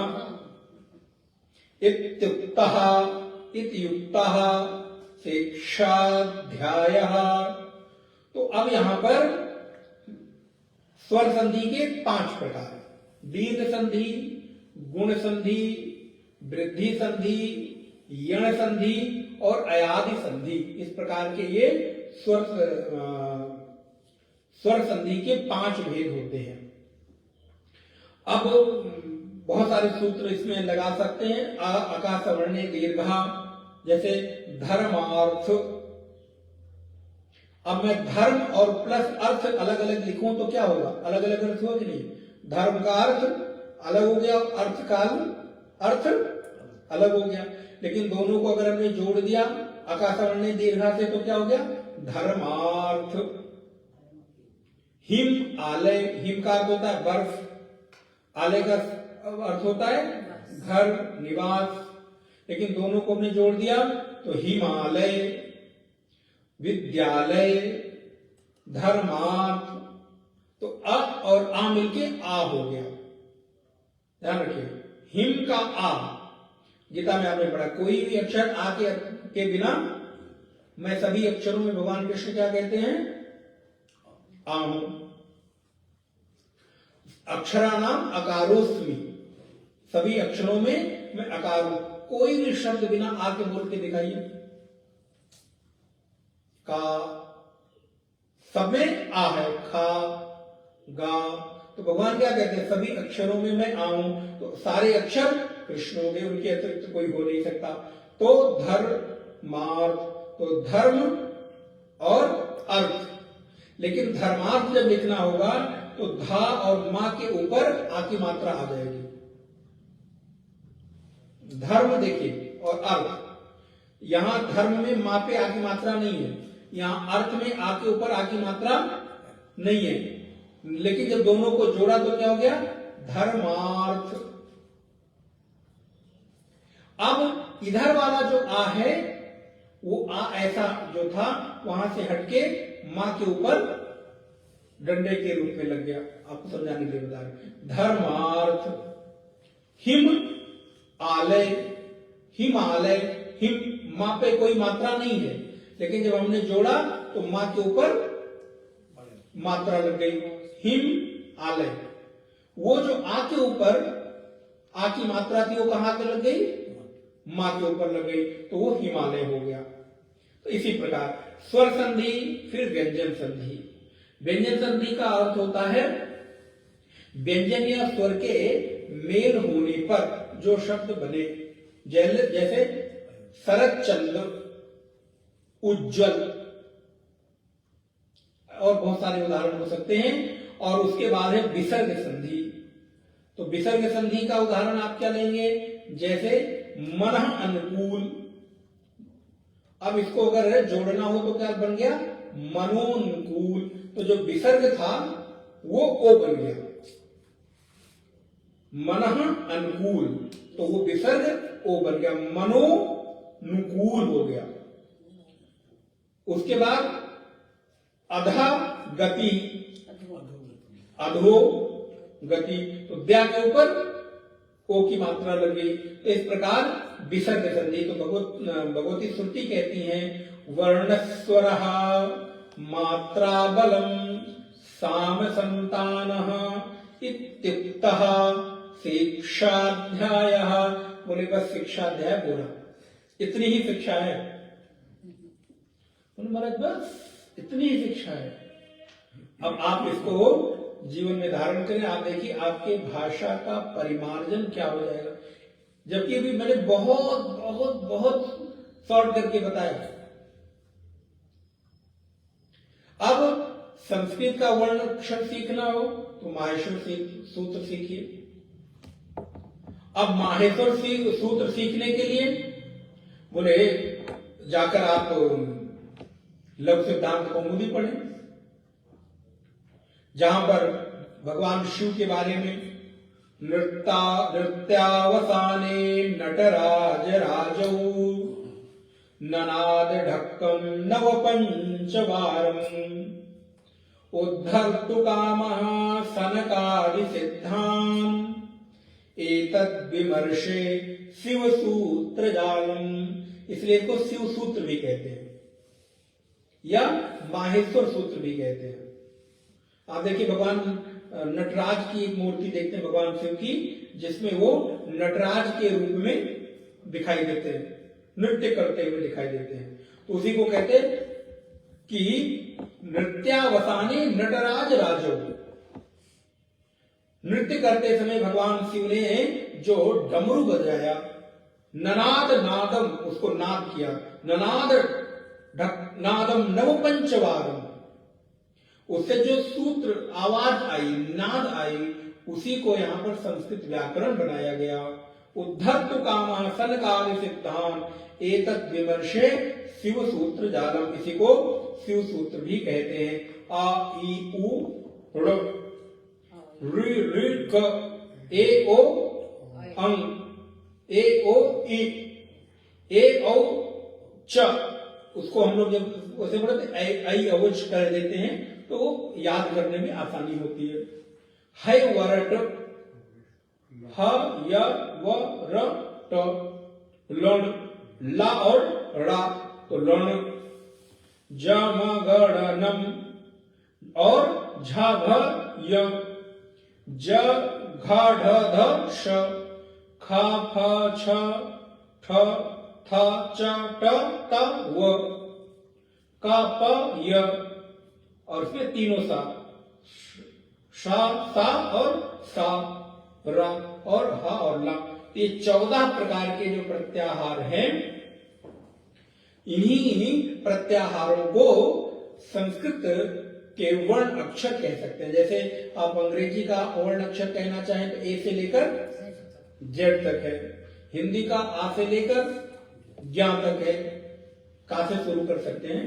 इत्युक्तः, इत्युक्तः, शिक्षाध्यायः। तो अब यहां पर स्वर संधि के 5 प्रकार, दीर्घ संधि, गुण संधि, वृद्धि संधि, यण संधि और अयादि संधि। इस प्रकार के ये स्वर संधि के 5 भेद होते हैं। अब बहुत सारे सूत्र इसमें लगा सकते हैं। आकाश वर्णे दीर्घा, जैसे धर्मार्थ। अब मैं धर्म और प्लस अर्थ अलग अलग लिखूं तो क्या होगा, अलग अलग अर्थ होगा कि नहीं। धर्म का अर्थ अलग हो गया, अर्थ का अर्थ अलग हो गया, लेकिन दोनों को अगर हमने जोड़ दिया आकाश वर्णे दीर्घा से तो क्या हो गया, धर्मार्थ। हिम आलय, हिम का अर्थ होता है बर्फ, आलय का अर्थ होता है घर, निवास, लेकिन दोनों को हमने जोड़ दिया तो हिमालय, विद्यालय, धर्मार्थ। तो अ और आ मिलके आ हो गया, ध्यान रखिए। हिम का आ, गीता में आपने पढ़ा, कोई भी अक्षर आ के बिना, मैं सभी अक्षरों में भगवान कृष्ण क्या कहते हैं, आम। अक्षराणाम अकारोस्मि, सभी अक्षरों में मैं अकार हूं। कोई भी शब्द बिना आ के बोल के दिखाइए। का, सब में आ है, खा, गा। तो भगवान क्या कहते हैं, सभी अक्षरों में मैं आ हूं। तो सारे अक्षर कृष्ण हो गए, उनके अतिरिक्त कोई हो नहीं सकता। तो धर्मार्थ, तो धर्म और अर्थ। लेकिन धर्मार्थ जब लिखना होगा तो धा और मां के ऊपर आ की मात्रा आ जाएगी। धर्म देखिए और अर्थ, यहां धर्म में मां पे आ की मात्रा नहीं है, यहां अर्थ में आ के ऊपर आ की मात्रा नहीं है। लेकिन जब दोनों को जोड़ा तो क्या हो गया, धर्मार्थ। अब इधर वाला जो आ है वो आ ऐसा जो था वहां से हटके मां के ऊपर डंडे के रूप में लग गया। आपको समझाने के लिए बता रहे, धर्मार्थ। हिम आलय, हिमालय, हिम मां पे कोई मात्रा नहीं है, लेकिन जब हमने जोड़ा तो मां के ऊपर मात्रा लग गई, हिम आलय। वो जो आ के ऊपर आ की मात्रा थी वो कहां पे लग गई, मां के ऊपर लग गई, तो वो हिमालय हो गया। तो इसी प्रकार स्वर संधि फिर व्यंजन संधि। व्यंजन संधि का अर्थ होता है व्यंजन या स्वर के मेल होने पर जो शब्द बने, जैसे शरद चंद्र, उज्जवल, और बहुत सारे उदाहरण हो सकते हैं। और उसके बाद है विसर्ग संधि। तो विसर्ग संधि का उदाहरण आप क्या लेंगे, जैसे मन अनुकूल। अब इसको अगर जोड़ना हो तो क्या बन गया, मनोनुकूल। तो जो विसर्ग था वो ओ बन गया, मन अनुकूल, तो वो विसर्ग ओ बन गया, मनोनुकूल हो गया। उसके बाद अधा गति, अधो गति, तो द्या के ऊपर ओ की मात्रा लग गई। तो इस प्रकार विसर्ग संधि। तो भगवती श्रुति कहती हैं वर्णस्वर मात्रा बलम साम संतानः इत्युक्तः शिक्षाध्यायः। बोले बस शिक्षाध्याय बोला, इतनी ही शिक्षा है। महाराज बस इतनी ही शिक्षा है। अब आप इसको जीवन में धारण करें, आप देखिए आपके भाषा का परिमार्जन क्या हो जाएगा। जबकि अभी मैंने बहुत बहुत बहुत शॉर्ट करके बताया। अब संस्कृत का वर्ण अक्षर सीखना हो तो माहेश्वर सूत्र सीखिए। अब माहेश्वर सूत्र सीखने के लिए बोले जाकर आप लघु सिद्धांत कौमुदी पढ़ें, जहां पर भगवान शिव के बारे में नृत्यावसाने नटराज राजौ ननाद ढक्कम नव पंचवारम उद्धर्तु कामः सनकादि सिद्धान् एतद् विमर्शे शिव सूत्र जालम। इसलिए इसको शिव सूत्र भी कहते हैं या माहेश्वर सूत्र भी कहते हैं। आप देखिए भगवान नटराज की एक मूर्ति देखते हैं भगवान शिव की, जिसमें वो नटराज के रूप में दिखाई देते हैं, नृत्य करते हुए दिखाई देते हैं। तो उसी को कहते हैं कि नृत्यावसाने नटराज राजो। नृत्य करते समय भगवान शिव ने जो डमरू बजाया, ननाद नादम, उसको नाद किया, ननाद नादम नव पंचवारम, उससे जो सूत्र आवाज आई, नाद आई, उसी को यहां पर संस्कृत व्याकरण बनाया गया। उद्धर्तु कामः सनकादि सिद्धांत एतद् विमर्शे शिव सूत्र जालम। इसी को शिव सूत्र भी कहते हैं। आ ई उ ऋ ऋ ऋ क ए ओ अंग ए ओ ई ए औ च। उसको हम लोग जब उसे बोलते आई अवच कर देते हैं तो याद करने में आसानी होती है। है वरट, ह य व र ट, लण, ला और रा, तो लण, ज म ग ड़ नम और झ भ य, ज घ ढ ध श, ख फ छ ठ थ च ट त व, क प य और उसमें तीनों सा, शा, सा और सा, रा और हा और ला, ये 14 प्रकार के जो प्रत्याहार हैं, इन्हीं प्रत्याहारों को संस्कृत के वर्ण अक्षर कह सकते हैं। जैसे आप अंग्रेजी का वर्ण अक्षर कहना चाहें तो ए से लेकर जेड तक है, हिंदी का आ से लेकर ज्ञा तक है, का से शुरू कर सकते हैं,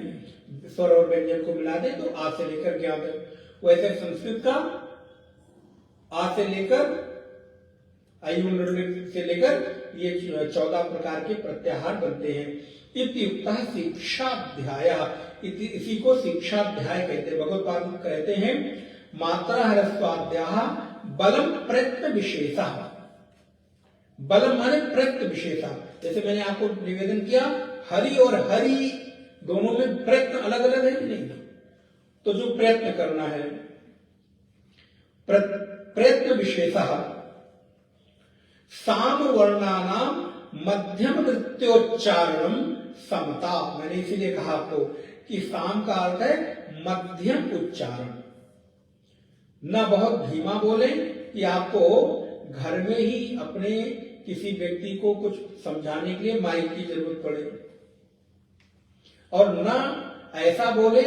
स्वर और व्यंजन को मिला दें तो आ से लेकर ज्ञा तक। वैसे संस्कृत का आ से लेकर आयु से लेकर ये 14 प्रकार के प्रत्याहार बनते हैं। इत्युक्तः शिक्षाध्याय, इसी को शिक्षाध्याय कहते हैं। भगवत्पाद कहते हैं मात्रा ह्रस्वाध्याय बलम प्रयत्न विशेषा, बलम माने प्रयत्न विशेषा। जैसे मैंने आपको निवेदन किया, हरि और हरि दोनों में प्रयत्न अलग अलग है कि नहीं, तो जो प्रयत्न करना है, प्रयत्न विशेषा साम वर्णानाम मध्यम वृत्योच्चारणम समता। मैंने इसीलिए कहा आपको कि साम का अर्थ है मध्यम उच्चारण, न बहुत धीमा बोले कि आपको घर में ही अपने किसी व्यक्ति को कुछ समझाने के लिए माइक की जरूरत पड़े, और न ऐसा बोले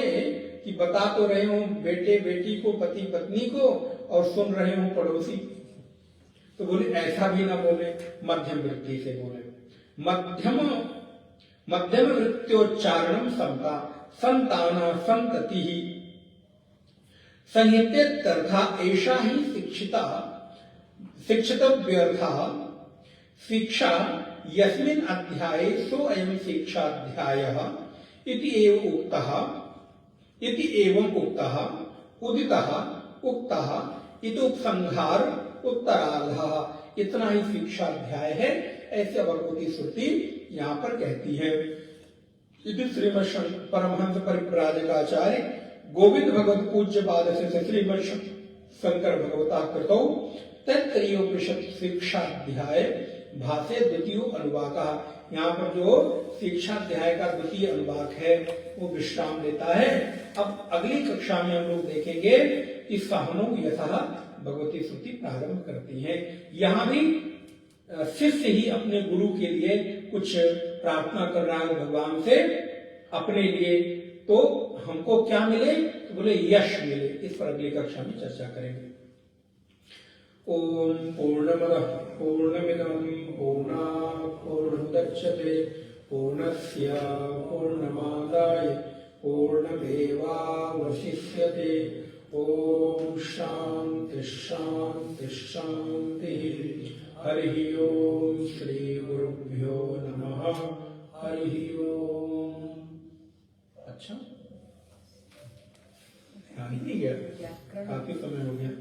कि बता तो रहे हो बेटे बेटी को, पति पत्नी को, और सुन रहे हो पड़ोसी, तो बोले ऐसा भी ना बोले, मध्यम वृत्ति से बोले। मध्यम वृत्योच्चारणम समता, संताना संतति ही संहितेत्यर्था एषा ही शिक्षिता शिक्षितव्यर्था शिक्षा यस्मिन् अध्याये सो अयं शिक्षाध्यायः इति एवं उक्तः उदितः उक्तः इति उपसंहार उत्तरार्धः। इतना ही शिक्षाध्याय है, ऐसे भगवती श्रुति यहाँ पर कहती है। इति श्रीमद् परमहंस परिव्राजकाचार्य गोविंद भगवत पूज्य पाद से श्रीमद् शंकर भगवता कृतौ तैत्तरीयोपनिषद शिक्षाध्याय भाष्य द्वितीय अनुवाक। यहाँ पर जो शिक्षाध्याय का द्वितीय अनुवाक है वो विश्राम लेता है। अब अगली कक्षा में हम लोग देखेंगे कि सहनो यथा भगवती श्रुति प्रारंभ करती है। यहाँ भी शिष्य ही अपने गुरु के लिए कुछ प्रार्थना कर रहा है भगवान से अपने लिए, तो हमको क्या मिले, तो बोले यश मिले। इस पर अगली कक्षा में चर्चा करेंगे। ओम पूर्णमदः पूर्णमिदं पूर्णात् पूर्णमुदच्यते पूर्णस्य पूर्णमादाय पूर्णमेवावशिष्यते। ओम शांति शांति शांति। हरि ओम श्री गुरुभ्यो नमः। हरि ओम। अच्छा, नहीं गया, काफी समय हो गया।